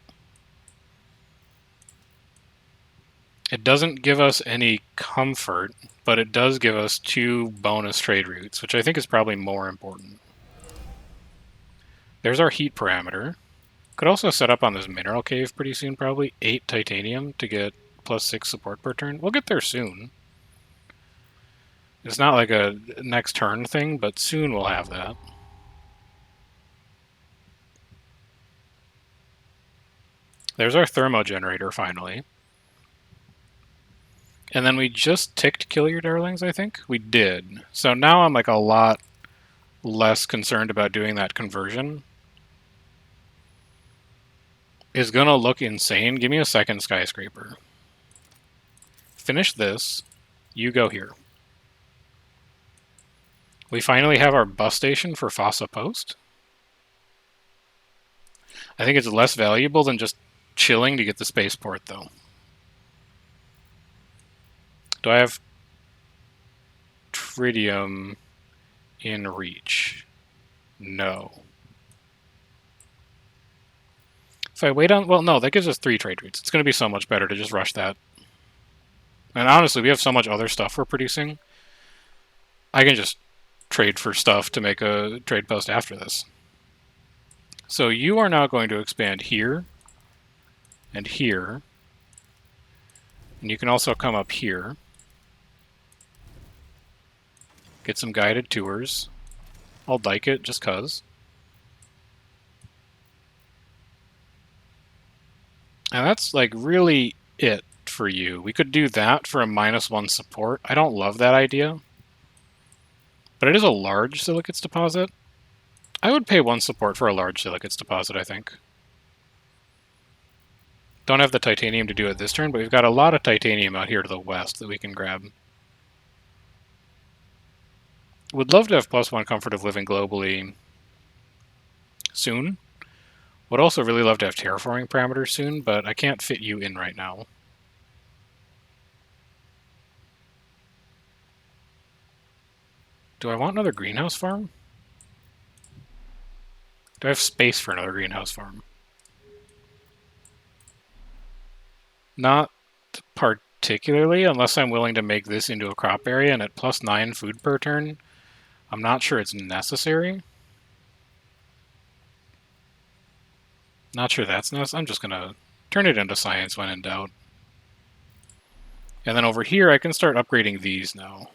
It doesn't give us any comfort, but it does give us 2 bonus trade routes, which I think is probably more important. There's our heat parameter. Could also set up on this mineral cave pretty soon, probably. 8 titanium to get +6 support per turn. We'll get there soon. It's not like a next turn thing, but soon we'll have that. There's our thermo generator, finally. And then we just ticked kill your darlings, I think? We did. So now I'm like a lot less concerned about doing that conversion. It's gonna look insane. Give me a second skyscraper. Finish this. You go here. We finally have our bus station for Fossa Post. I think it's less valuable than just chilling to get the spaceport, though. Do I have tritium in reach? No. If I wait on... Well, no, that gives us 3 trade routes. It's going to be so much better to just rush that. And honestly, we have so much other stuff we're producing. I can just trade for stuff to make a trade post after this. So you are now going to expand here and here. And you can also come up here. Get some guided tours. I'll like it just cuz. And that's like really it for you. We could do that for a -1 support. I don't love that idea. But it is a large silicates deposit. I would pay 1 support for a large silicates deposit, I think. Don't have the titanium to do it this turn, but we've got a lot of titanium out here to the west that we can grab. Would love to have +1 comfort of living globally soon. Would also really love to have terraforming parameters soon, but I can't fit you in right now. Do I want another greenhouse farm? Do I have space for another greenhouse farm? Not particularly, unless I'm willing to make this into a crop area, and at +9 food per turn, I'm not sure it's necessary. Not sure that's necessary. I'm just going to turn it into science when in doubt. And then over here, I can start upgrading these now.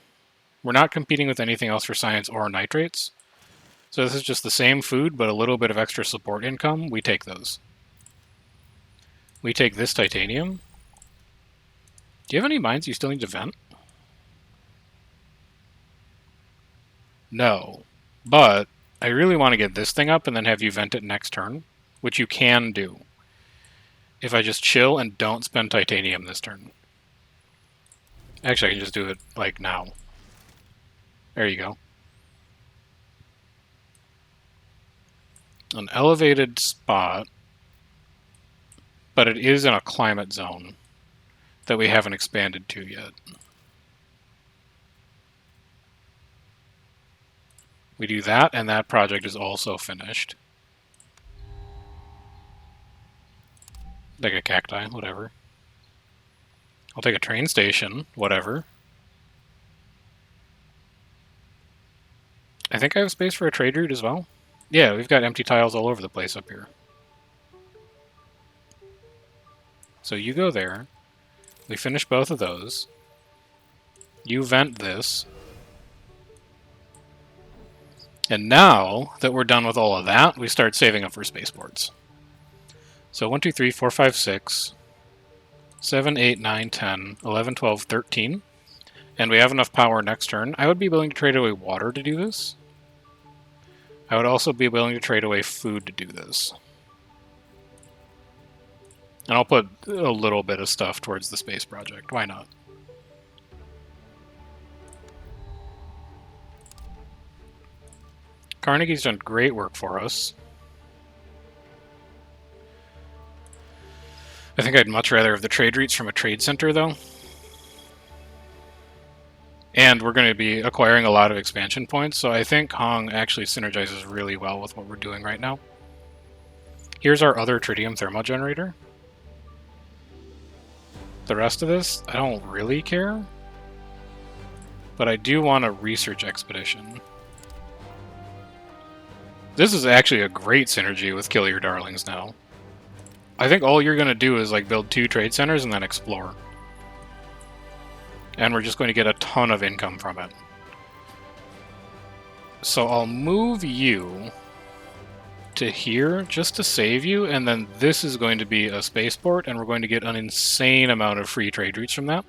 We're not competing with anything else for science or nitrates. So this is just the same food, but a little bit of extra support income. We take those. We take this titanium. Do you have any mines you still need to vent? No. But I really want to get this thing up and then have you vent it next turn, which you can do if I just chill and don't spend titanium this turn. Actually, I can just do it, like, now. There you go. An elevated spot, but it is in a climate zone that we haven't expanded to yet. We do that, and that project is also finished. Like a cacti, whatever. I'll take a train station, whatever. I think I have space for a trade route as well. Yeah, we've got empty tiles all over the place up here. So you go there. We finish both of those. You vent this. And now that we're done with all of that, we start saving up for spaceports. So 1, 2, 3, 4, 5, 6, 7, 8, 9, 10, 11, 12, 13. And we have enough power next turn. I would be willing to trade away water to do this. I would also be willing to trade away food to do this. And I'll put a little bit of stuff towards the space project. Why not? Carnegie's done great work for us. I think I'd much rather have the trade routes from a trade center, though. And we're going to be acquiring a lot of expansion points, so I think Hong actually synergizes really well with what we're doing right now. Here's our other tritium thermal generator. The rest of this, I don't really care. But I do want a research expedition. This is actually a great synergy with Kill Your Darlings now. I think all you're going to do is like build 2 trade centers and then explore. And we're just going to get a ton of income from it. So I'll move you to here just to save you, and then this is going to be a spaceport, and we're going to get an insane amount of free trade routes from that.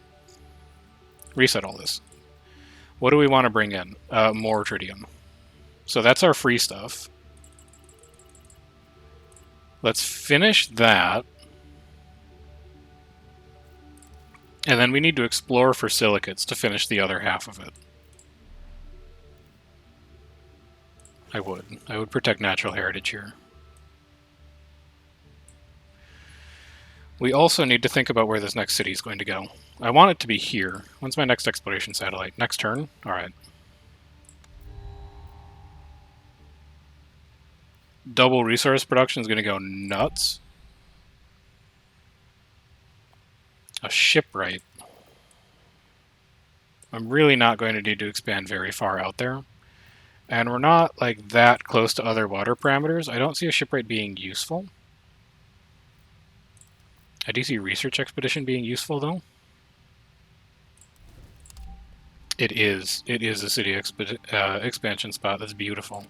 Reset all this. What do we want to bring in? More tritium. So that's our free stuff. Let's finish that. And then we need to explore for silicates to finish the other half of it. I would protect natural heritage here. We also need to think about where this next city is going to go. I want it to be here. When's my next exploration satellite? Next turn? Alright. Double resource production is going to go nuts. A shipwright. I'm really not going to need to expand very far out there. And we're not like that close to other water parameters. I don't see a shipwright being useful. I do see research expedition being useful though. It is. It is a city expansion spot that's beautiful.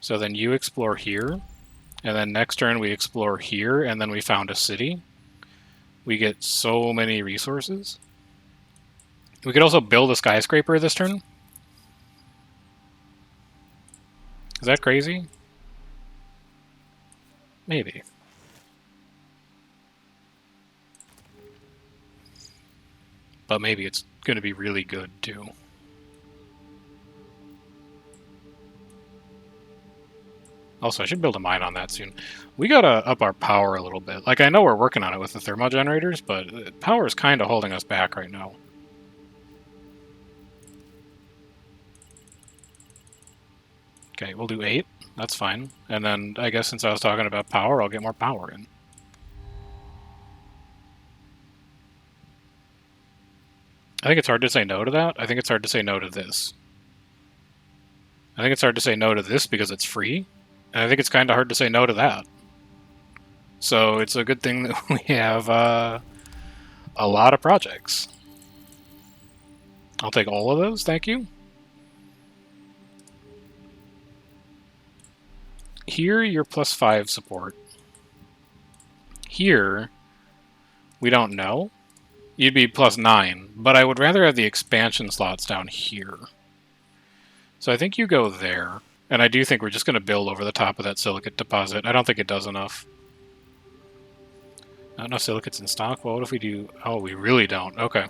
So then you explore here. And then next turn we explore here, and then we found a city. We get so many resources. We could also build a skyscraper this turn. Is that crazy? Maybe. But maybe it's going to be really good too. Also, I should build a mine on that soon. We gotta up our power a little bit. Like, I know we're working on it with the thermal generators, but power is kind of holding us back right now. Okay, we'll do 8. That's fine. And then, I guess since I was talking about power, I'll get more power in. I think it's hard to say no to that. I think it's hard to say no to this. I think it's hard to say no to this because it's free. And I think it's kind of hard to say no to that. So it's a good thing that we have a lot of projects. I'll take all of those, thank you. Here, you're +5 support. Here, we don't know. You'd be +9, but I would rather have the expansion slots down here. So I think you go there. And I do think we're just going to build over the top of that silicate deposit. I don't think it does enough. Not enough silicates in stock? Well, what if we do... Oh, we really don't. Okay.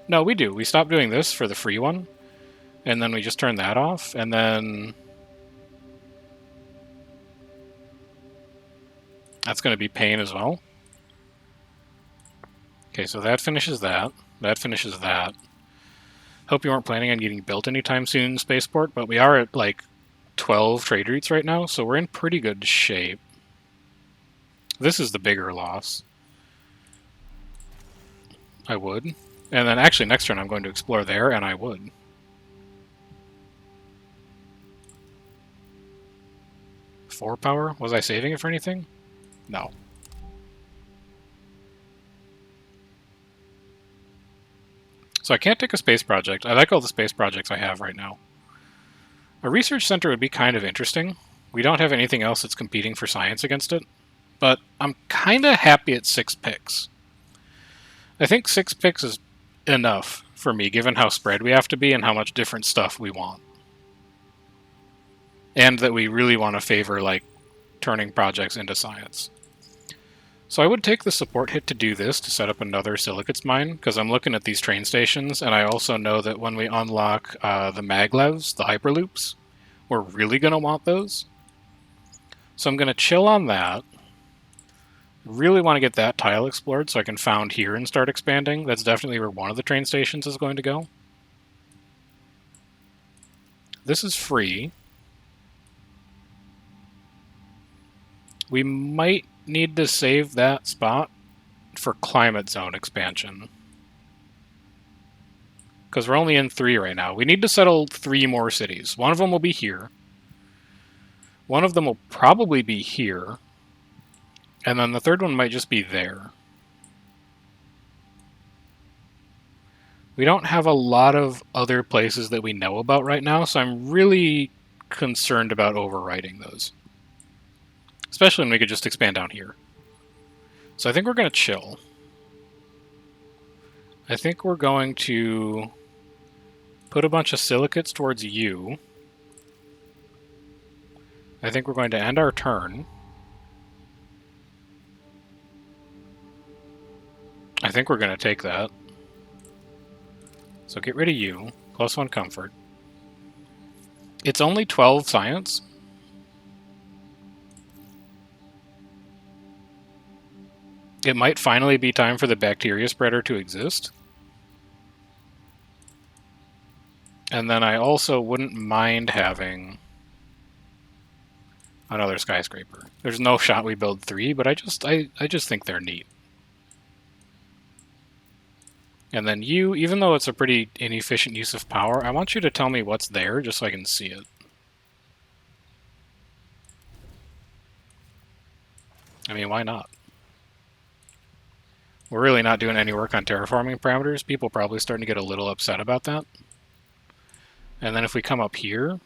No, we do. We stop doing this for the free one. And then we just turn that off. And then... That's going to be pain as well. Okay, so that finishes that. That finishes that. Hope you weren't planning on getting built anytime soon, Spaceport, but we are at, like, 12 trade routes right now, so we're in pretty good shape. This is the bigger loss. I would. And then actually next turn I'm going to explore there, and I would. Four power? Was I saving it for anything? No. So I can't take a space project. I like all the space projects I have right now. A research center would be kind of interesting. We don't have anything else that's competing for science against it. But I'm kind of happy at 6 picks. I think 6 picks is enough for me, given how spread we have to be and how much different stuff we want. And that we really want to favor, like, turning projects into science. So I would take the support hit to do this, to set up another silicates mine, because I'm looking at these train stations, and I also know that when we unlock the maglevs, the hyperloops, we're really going to want those. So I'm going to chill on that. Really want to get that tile explored so I can found here and start expanding. That's definitely where one of the train stations is going to go. This is free. We might need to save that spot for climate zone expansion. Because we're only in 3 right now. We need to settle 3 more cities. One of them will be here. One of them will probably be here. And then the third one might just be there. We don't have a lot of other places that we know about right now, so I'm really concerned about overwriting those. Especially when we could just expand down here. So I think we're going to chill. I think we're going to put a bunch of silicates towards you. I think we're going to end our turn. I think we're going to take that. So get rid of you. +1 comfort. It's only 12 science. It might finally be time for the bacteria spreader to exist. And then I also wouldn't mind having another skyscraper. There's no shot we build 3, but I just think they're neat. And then you, even though it's a pretty inefficient use of power, I want you to tell me what's there just so I can see it. I mean, why not? We're really not doing any work on terraforming parameters. People probably starting to get a little upset about that. And then if we come up here...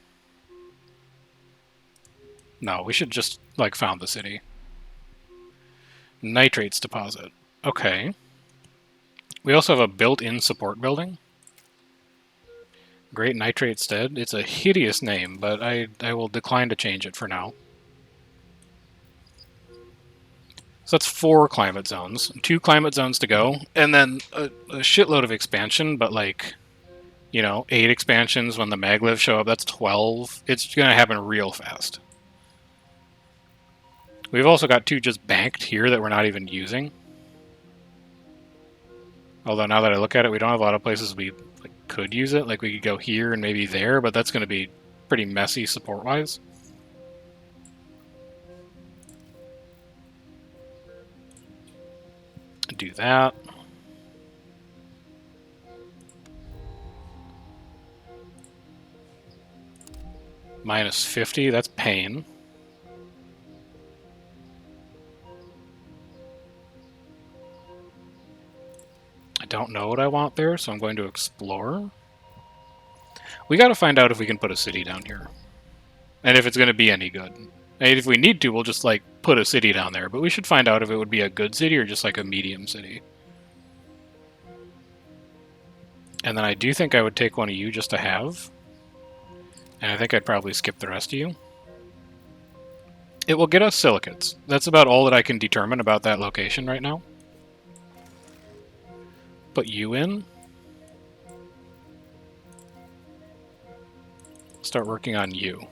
No, we should just, like, found the city. Nitrates deposit. Okay. We also have a built-in support building. Great Nitrate Stead. It's a hideous name, but I will decline to change it for now. So that's 4 climate zones. 2 climate zones to go. And then a shitload of expansion, but like, you know, 8 expansions when the maglevs show up. That's 12. It's going to happen real fast. We've also got 2 just banked here that we're not even using. Although now that I look at it, we don't have a lot of places we could use it. Like we could go here and maybe there, but that's going to be pretty messy support-wise. Do that. -50, that's pain. I don't know what I want there, so I'm going to explore. We got to find out if we can put a city down here. And if it's going to be any good. And if we need to, we'll just, like, put a city down there. But we should find out if it would be a good city or just, like, a medium city. And then I do think I would take one of you just to have. And I think I'd probably skip the rest of you. It will get us silicates. That's about all that I can determine about that location right now. Put you in. Start working on you.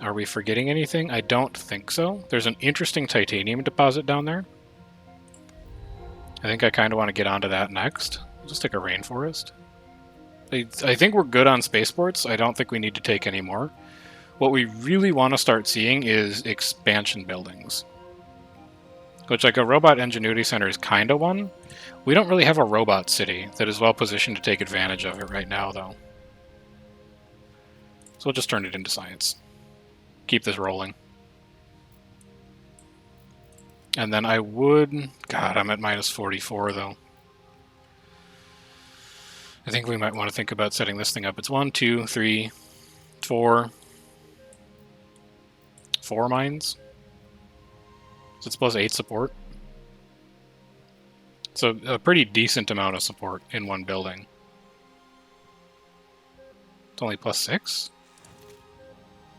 Are we forgetting anything? I don't think so. There's an interesting titanium deposit down there. I think I kind of want to get onto that next. Just take a rainforest. I think we're good on spaceports. I don't think we need to take any more. What we really want to start seeing is expansion buildings. Which, like, a robot ingenuity center is kind of one. We don't really have a robot city that is well positioned to take advantage of it right now, though. So we'll just turn it into science. Keep this rolling. And then I would... God, I'm at minus 44, though. I think we might want to think about setting this thing up. It's 1, 2, 3, 4... 4 mines? So it's plus 8 support. So a pretty decent amount of support in one building. It's only plus 6?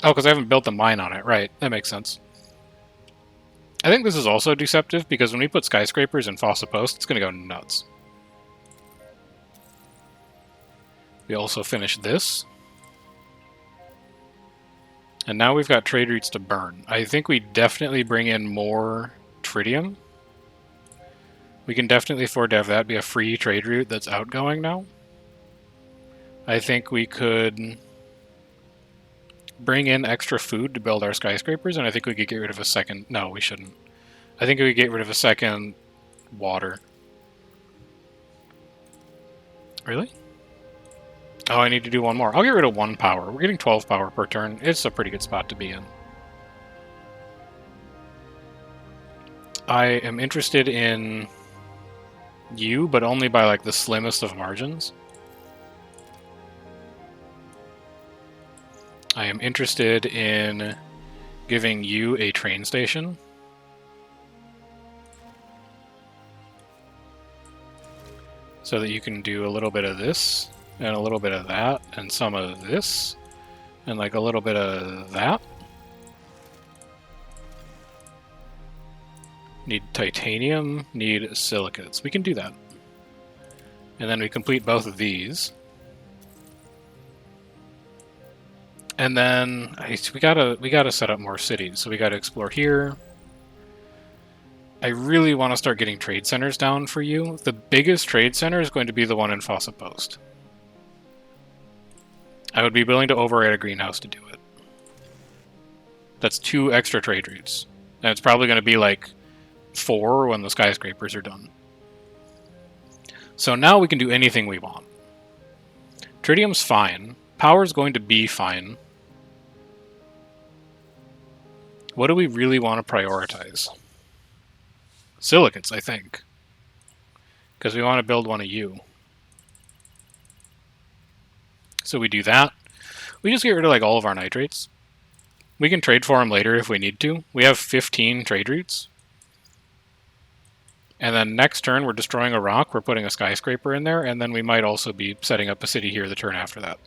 Oh, because I haven't built the mine on it. Right, that makes sense. I think this is also deceptive, because when we put skyscrapers in Fossa Post, it's going to go nuts. We also finish this. And now we've got trade routes to burn. I think we definitely bring in more tritium. We can definitely afford to have that be a free trade route that's outgoing now. I think we could bring in extra food to build our skyscrapers, and I think we could get rid of a second... No, we shouldn't. I think we could get rid of a second water. Really? Oh, I need to do one more. I'll get rid of 1 power. We're getting 12 power per turn. It's a pretty good spot to be in. I am interested in you, but only by, like, the slimmest of margins. I am interested in giving you a train station. So that you can do a little bit of this, and a little bit of that, and some of this, and like a little bit of that. Need titanium, need silicates. We can do that. And then we complete both of these. And then we gotta set up more cities. So we gotta explore here. I really want to start getting trade centers down for you. The biggest trade center is going to be the one in Fossa Post. I would be willing to override a greenhouse to do it. That's 2 extra trade routes. And it's probably going to be like 4 when the skyscrapers are done. So now we can do anything we want. Tritium's fine. Power's going to be fine. What do we really want to prioritize? Silicates, I think. Because we want to build one of you. So we do that. We just get rid of like all of our nitrates. We can trade for them later if we need to. We have 15 trade routes. And then next turn we're destroying a rock, we're putting a skyscraper in there, and then we might also be setting up a city here the turn after that.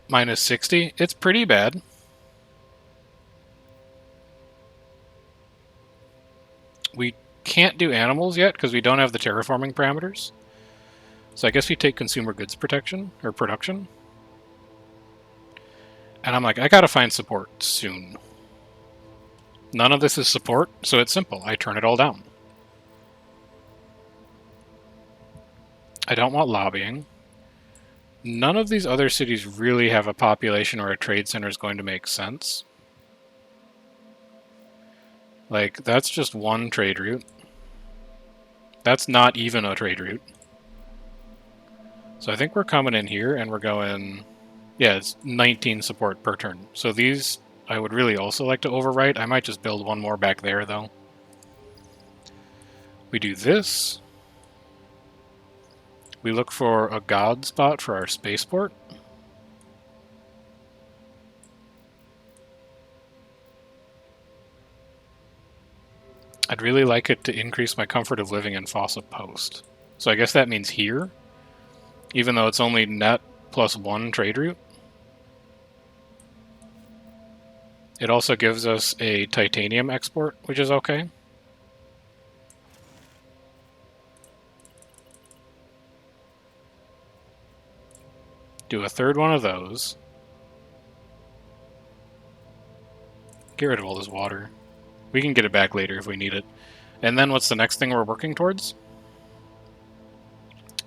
Minus 60? It's pretty bad. We can't do animals yet because we don't have the terraforming parameters. So I guess we take consumer goods protection, or production. And I'm like, I gotta find support soon. None of this is support, so it's simple. I turn it all down. I don't want lobbying. None of these other cities really have a population or a trade center is going to make sense. Like, that's just one trade route. That's not even a trade route. So I think we're coming in here and we're going... Yeah, it's 19 support per turn. So these I would really also like to overwrite. I might just build one more back there, though. We do this. We look for a god spot for our spaceport. I'd really like it to increase my comfort of living in Fossa Post. So I guess that means here, even though it's only net plus 1 trade route. It also gives us a titanium export, which is okay. Do a third one of those. Get rid of all this water. We can get it back later if we need it. And then what's the next thing we're working towards?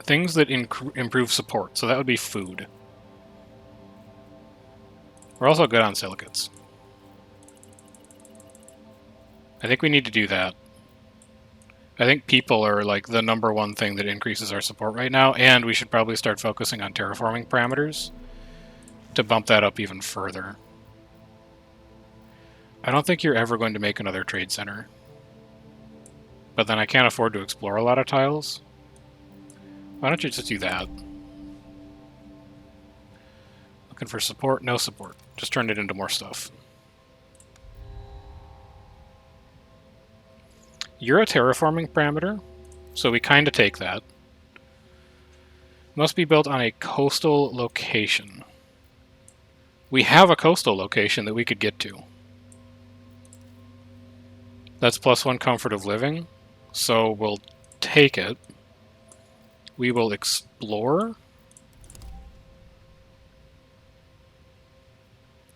things that improve support. So that would be food. We're also good on silicates. I think we need to do that. I think people are like the #1 thing that increases our support right now, and we should probably start focusing on terraforming parameters to bump that up even further. I don't think you're ever going to make another trade center. But then I can't afford to explore a lot of tiles. Why don't you just do that? Looking for support? No support. Just turn it into more stuff. You're a terraforming parameter, so we kind of take that. Must be built on a coastal location. We have a coastal location that we could get to. That's +1 comfort of living, so we'll take it. We will explore.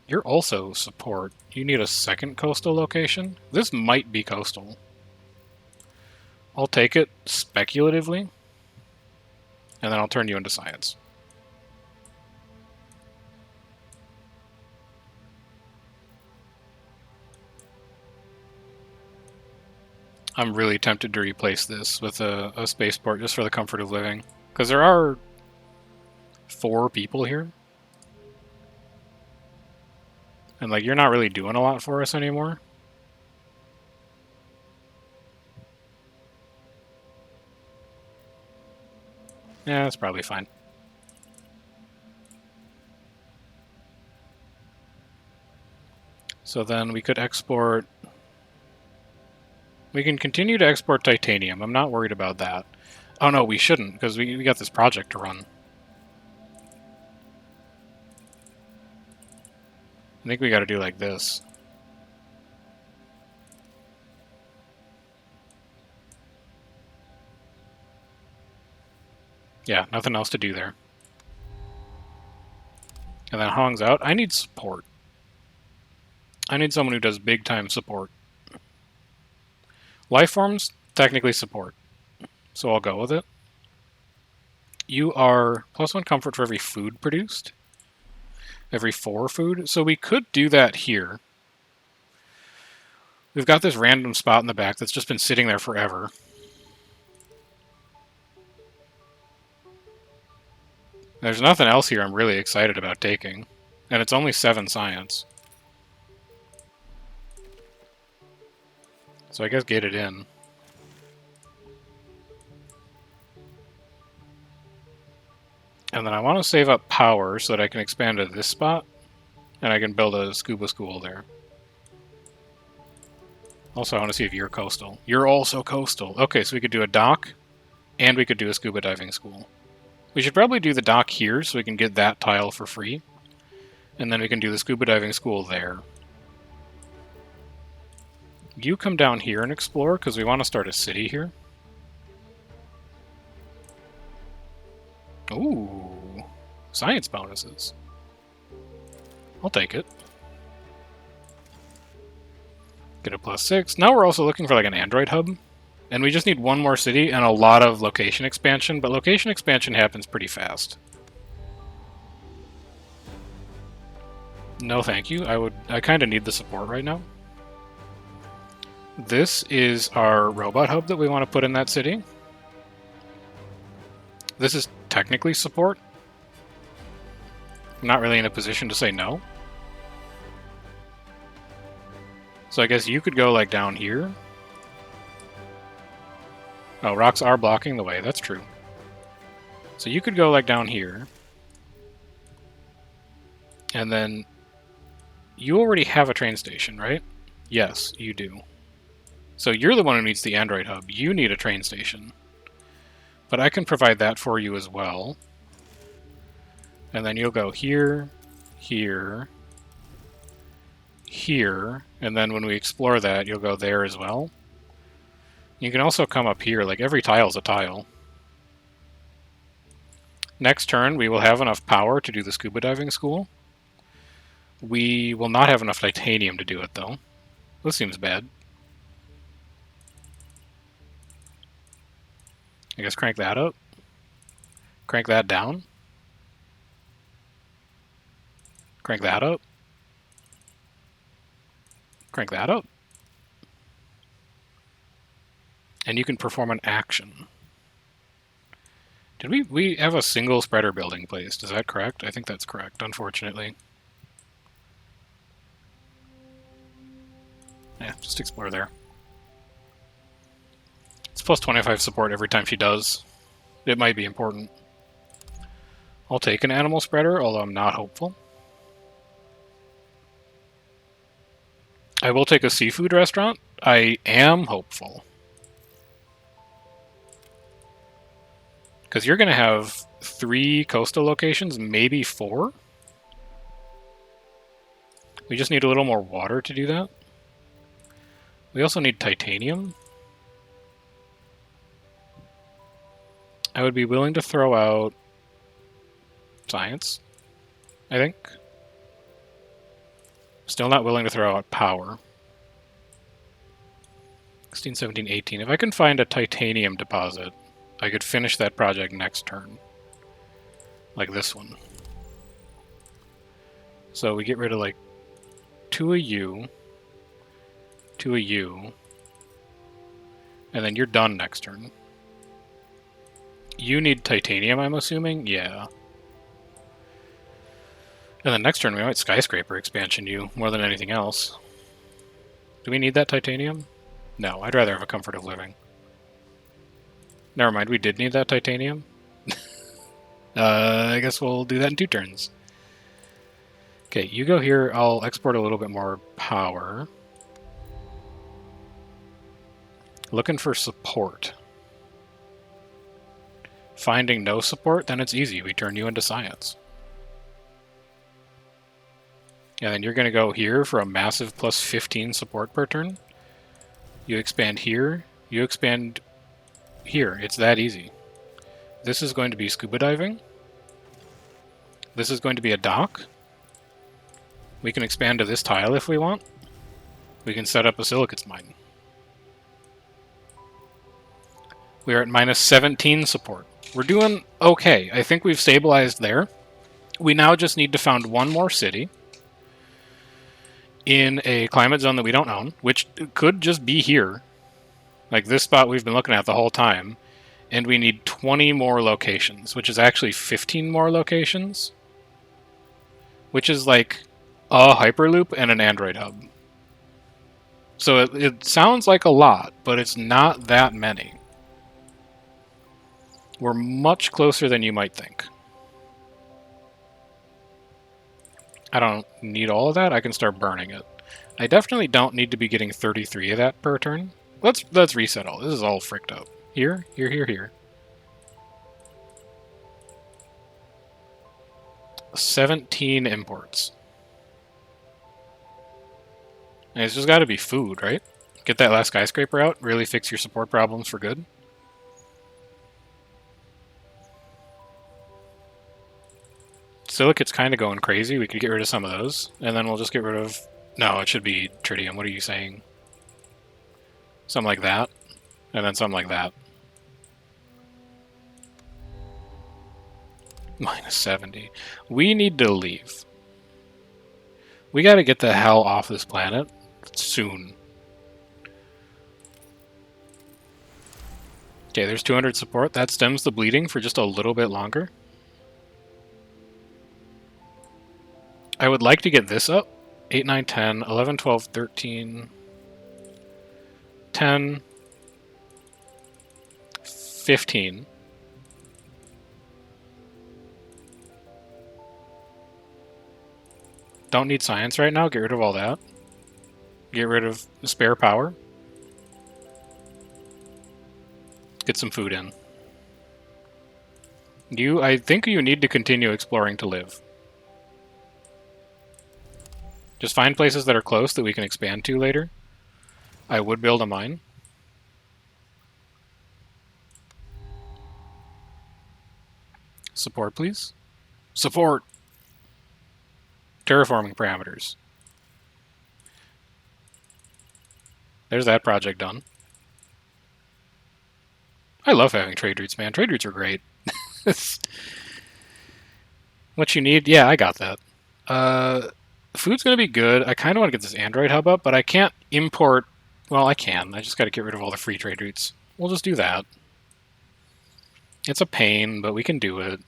You're also support. You need a second coastal location? This might be coastal. I'll take it speculatively, and then I'll turn you into science. I'm really tempted to replace this with a spaceport just for the comfort of living. Because there are 4 people here. And like, you're not really doing a lot for us anymore. Yeah, that's probably fine. So then we could export... We can continue to export titanium. I'm not worried about that. Oh no, we shouldn't, because we got this project to run. I think we got to do like this. Yeah, nothing else to do there. And then Hong's out. I need support. I need someone who does big time support. Lifeforms, technically support. So I'll go with it. You are +1 comfort for every food produced. Every 4 food. So we could do that here. We've got this random spot in the back that's just been sitting there forever. There's nothing else here I'm really excited about taking. And it's only 7 science. So I guess get it in. And then I want to save up power so that I can expand to this spot. And I can build a scuba school there. Also, I want to see if you're coastal. You're also coastal. Okay, so we could do a dock, and we could do a scuba diving school. We should probably do the dock here so we can get that tile for free. And then we can do the scuba diving school there. You come down here and explore, because we want to start a city here. Ooh, science bonuses. I'll take it. Get a +6. Now we're also looking for like an Android hub. And we just need 1 more city and a lot of location expansion, but location expansion happens pretty fast. No thank you. I kind of need the support right now. This is our robot hub that we want to put in that city. This is technically support. I'm not really in a position to say no. So I guess you could go like down here. Oh, rocks are blocking the way. That's true. So you could go like down here. And then you already have a train station, right? Yes, you do. So you're the one who needs the Android hub. You need a train station. But I can provide that for you as well. And then you'll go here, here, here, and then when we explore that, you'll go there as well. You can also come up here, like every tile's a tile. Next turn, we will have enough power to do the scuba diving school. We will not have enough titanium to do it, though. This seems bad. I guess crank that up. Crank that down. Crank that up. Crank that up. And you can perform an action. Did we have a single spreader building placed? Is that correct? I think that's correct, unfortunately. Yeah, just explore there. It's plus 25 support every time she does. It might be important. I'll take an animal spreader, although I'm not hopeful. I will take a seafood restaurant. I am hopeful. Because you're going to have 3 coastal locations, maybe 4. We just need a little more water to do that. We also need titanium. I would be willing to throw out science, I think. Still not willing to throw out power. 16, 17, 18. If I can find a titanium deposit, I could finish that project next turn. Like this one. So we get rid of like 2 a U, 2 a U, and then you're done next turn. You need titanium, I'm assuming? Yeah. And then next turn we might skyscraper expansion you more than anything else. Do we need that titanium? No, I'd rather have a comfort of living. Never mind, we did need that titanium. I guess we'll do that in 2 turns. Okay, you go here. I'll export a little bit more power. Looking for support. Finding no support, then it's easy. We turn you into science. And then you're going to go here for a massive plus 15 support per turn. You expand here. You expand here. It's that easy. This is going to be scuba diving. This is going to be a dock. We can expand to this tile if we want. We can set up a silicates mine. We are at minus 17 support. We're doing okay. I think we've stabilized there. We now just need to found one more city in a climate zone that we don't own, which could just be here. Like this spot we've been looking at the whole time. And we need 20 more locations, which is actually 15 more locations. Which is like a Hyperloop and an Android hub. So it sounds like a lot, but it's not that many. We're much closer than you might think. I don't need all of that. I can start burning it. I definitely don't need to be getting 33 of that per turn. Let's reset all. This is all fricked up. Here, here, here, here. 17 imports. And it's just got to be food, right? Get that last skyscraper out. Really fix your support problems for good. Silicate's kind of going crazy. We could get rid of some of those. And then we'll just get rid of... No, it should be tritium. What are you saying? Something like that. And then something like that. Minus 70. We need to leave. We gotta get the hell off this planet. Soon. Okay, there's 200 support. That stems the bleeding for just a little bit longer. I would like to get this up. 8, 9, 10, 11, 12, 13, 10, 15. Don't need science right now. Get rid of all that. Get rid of spare power. Get some food in. I think you need to continue exploring to live. Just find places that are close that we can expand to later. I would build a mine. Support, please. Support! Terraforming parameters. There's that project done. I love having trade routes, man. Trade routes are great. What you need? Yeah, I got that. Food's gonna be good. I kind of want to get this Android hub up, but I can't import. Well, I can. I just got to get rid of all the free trade routes. We'll just do that. It's a pain, but we can do it.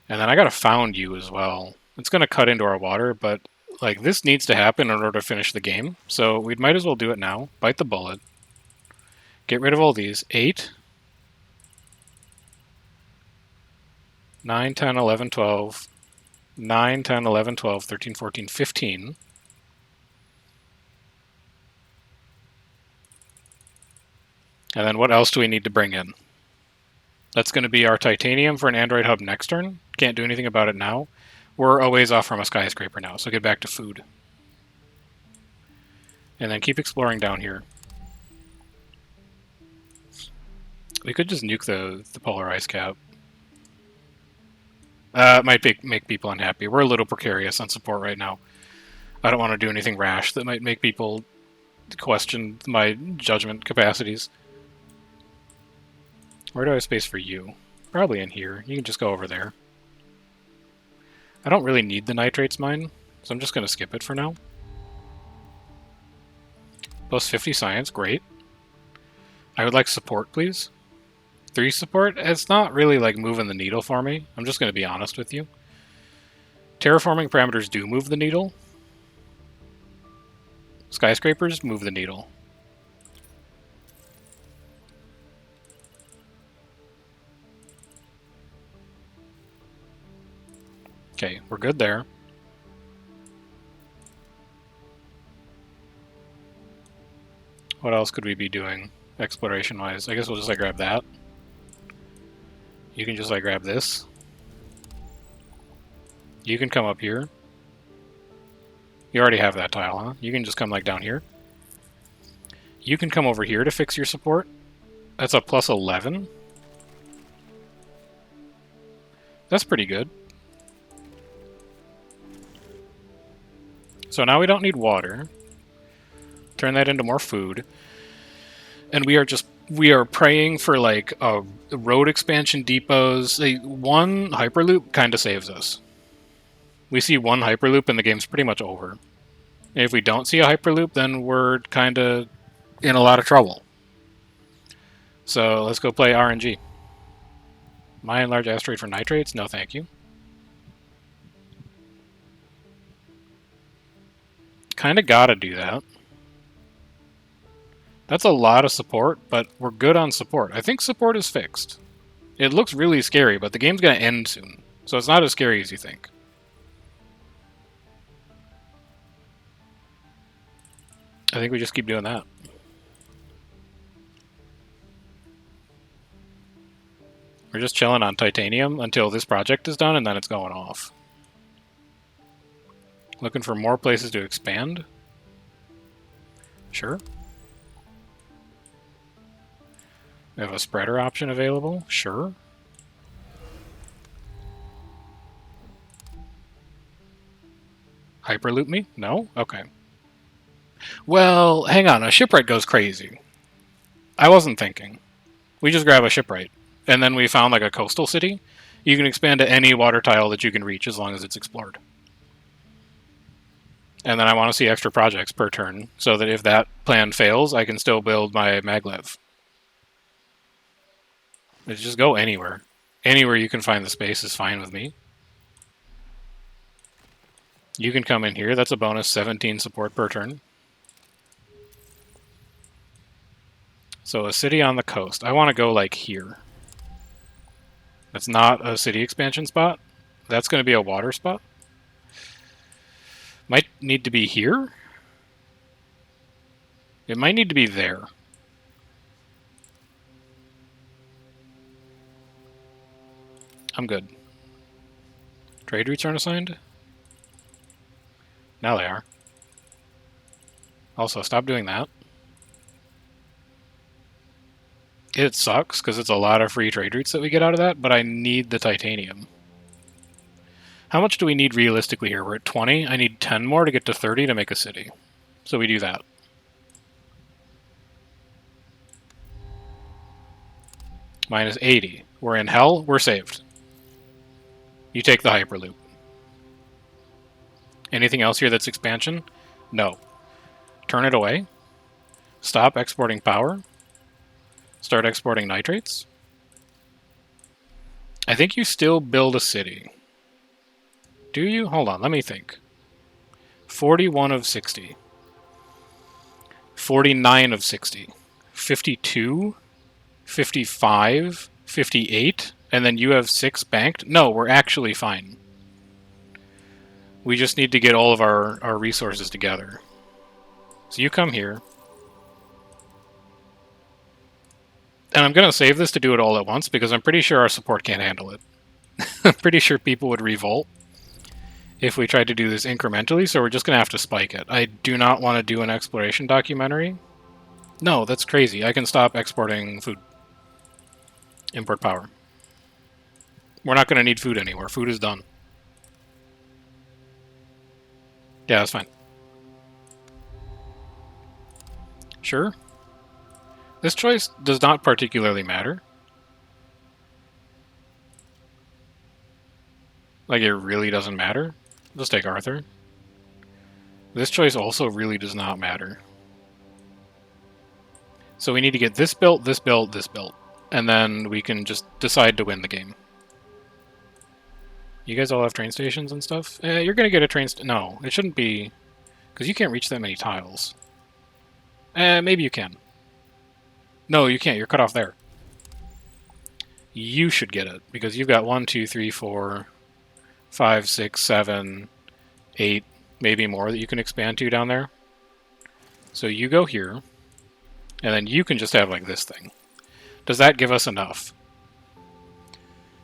And then I got to found you as well. It's gonna cut into our water, but like this needs to happen in order to finish the game. So we might as well do it now. Bite the bullet. Get rid of all these. 8, 9, 10, 11, 12. 9, 10, 11, 12, 13, 14, 15. And then what else do we need to bring in? That's going to be our titanium for an Android hub next turn. Can't do anything about it now. We're a ways off from a skyscraper now, so get back to food. And then keep exploring down here. We could just nuke the polar ice cap. It might make people unhappy. We're a little precarious on support right now. I don't want to do anything rash that might make people question my judgment capacities. Where do I have space for you? Probably in here. You can just go over there. I don't really need the nitrates mine, so I'm just going to skip it for now. Plus 50 science, great. I would like support, please. 3 support? It's not really like moving the needle for me. I'm just going to be honest with you. Terraforming parameters do move the needle. Skyscrapers move the needle. Okay, we're good there. What else could we be doing exploration-wise? I guess we'll just like grab that. You can just like grab this. You can come up here. You already have that tile, huh? You can just come like down here. You can come over here to fix your support. That's a plus 11. That's pretty good. So now we don't need water. Turn that into more food. And we are praying for like road expansion depots. One hyperloop kind of saves us. We see one hyperloop and the game's pretty much over. And if we don't see a hyperloop, then we're kind of in a lot of trouble. So let's go play RNG. Mine large asteroid for nitrates? No, thank you. Kind of gotta do that. That's a lot of support, but we're good on support. I think support is fixed. It looks really scary, but the game's gonna end soon. So it's not as scary as you think. I think we just keep doing that. We're just chilling on titanium until this project is done, and then it's going off. Looking for more places to expand? Sure. We have a spreader option available? Sure. Hyperloop me? No? Okay. Well, hang on. A shipwright goes crazy. I wasn't thinking. We just grab a shipwright. And then we found like a coastal city. You can expand to any water tile that you can reach as long as it's explored. And then I want to see extra projects per turn, so that if that plan fails, I can still build my maglev. Just go anywhere. Anywhere you can find the space is fine with me. You can come in here. That's a bonus 17 support per turn. So a city on the coast. I want to go like here. That's not a city expansion spot. That's going to be a water spot. Might need to be here. It might need to be there. I'm good. Trade routes aren't assigned? Now they are. Also, stop doing that. It sucks, because it's a lot of free trade routes that we get out of that, but I need the titanium. How much do we need realistically here? We're at 20. I need 10 more to get to 30 to make a city. So we do that. Minus 80. We're in hell. We're saved. You take the Hyperloop. Anything else here that's expansion? No. Turn it away. Stop exporting power. Start exporting nitrates. I think you still build a city. Do you? Hold on, let me think. 41 of 60. 49 of 60. 52. 55. 58. And then you have 6 banked? No, we're actually fine. We just need to get all of our resources together. So you come here. And I'm going to save this to do it all at once because I'm pretty sure our support can't handle it. I'm pretty sure people would revolt if we tried to do this incrementally, so we're just going to have to spike it. I do not want to do an exploration documentary. No, that's crazy. I can stop exporting food. Import power. We're not going to need food anymore. Food is done. Yeah, that's fine. Sure. This choice does not particularly matter. Like, it really doesn't matter. Let's take Arthur. This choice also really does not matter. So we need to get this built, this built, this built. And then we can just decide to win the game. You guys all have train stations and stuff? You're going to get a train no, it shouldn't be... Because you can't reach that many tiles. Maybe you can. No, you can't. You're cut off there. You should get it, because you've got 1, 2, 3, 4, 5, 6, 7, 8, maybe more that you can expand to down there. So you go here, and then you can just have like this thing. Does that give us enough?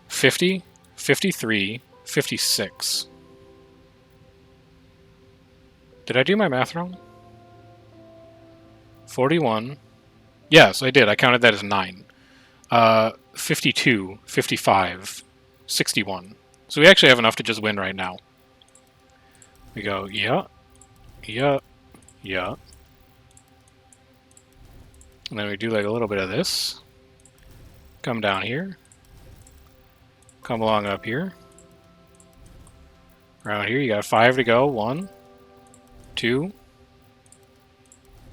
50, 53, 56. Did I do my math wrong? 41. Yes, I did. I counted that as 9. 52, 55, 61. So we actually have enough to just win right now. We go, yeah, yeah, yeah. And then we do like a little bit of this. Come down here. Come along up here. Around here, you got 5 to go. 1, 2,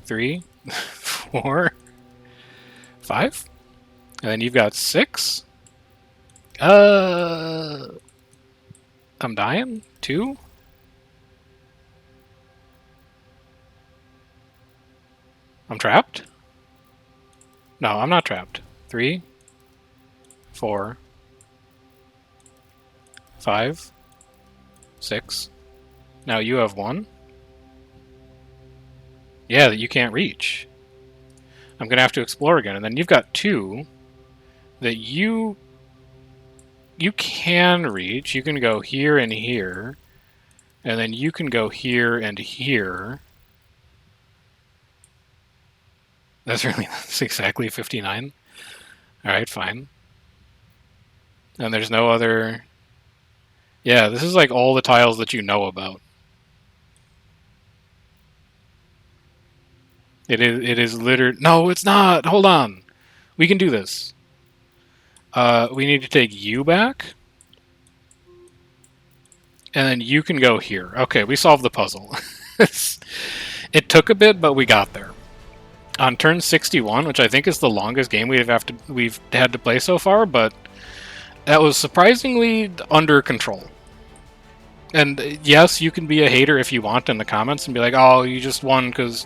3, 4, 5. And then you've got 6. I'm dying. 2. I'm trapped? No, I'm not trapped. 3, 4, 5, 6. Now you have 1. Yeah, that you can't reach. I'm going to have to explore again. And then you've got 2 that you can reach. You can go here and here. And then you can go here and here. That's exactly 59. Alright, fine. And there's no other... Yeah, this is like all the tiles that you know about. It is littered... No, it's not! Hold on! We can do this. We need to take you back. And then you can go here. Okay, we solved the puzzle. It took a bit, but we got there. On turn 61, which I think is the longest game we've had to play so far, but that was surprisingly under control. And yes, you can be a hater if you want in the comments and be like, oh, you just won because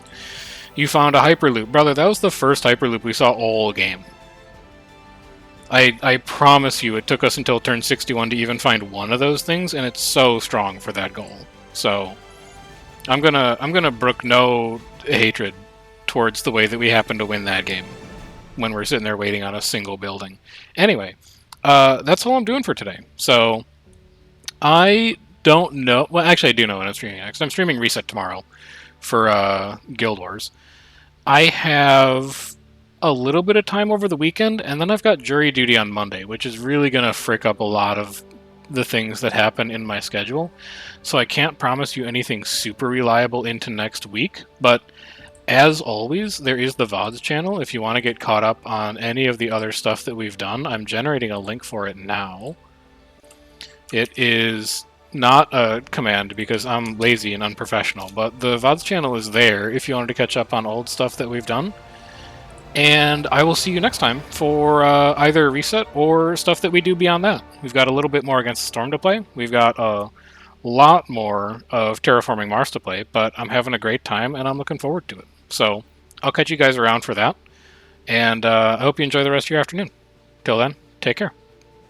you found a Hyperloop. Brother, that was the first Hyperloop we saw all game. I promise you, it took us until turn 61 to even find one of those things, and it's so strong for that goal. So, I'm gonna brook no hatred towards the way that we happen to win that game when we're sitting there waiting on a single building. Anyway, that's all I'm doing for today. So, I don't know... Well, actually, I do know when I'm streaming next. I'm streaming Reset tomorrow for Guild Wars. I have a little bit of time over the weekend, and then I've got jury duty on Monday, which is really going to frick up a lot of the things that happen in my schedule. So I can't promise you anything super reliable into next week, but As always, there is the VODs channel if you want to get caught up on any of the other stuff that we've done. I'm generating a link for it now. It is not a command because I'm lazy and unprofessional, but the VODs channel is there if you wanted to catch up on old stuff that we've done. And I will see you next time for either a reset or stuff that we do beyond that. We've got a little bit more Against the Storm to play. We've got a lot more of Terraforming Mars to play, but I'm having a great time and I'm looking forward to it. So I'll catch you guys around for that, and I hope you enjoy the rest of your afternoon. Till then, take care.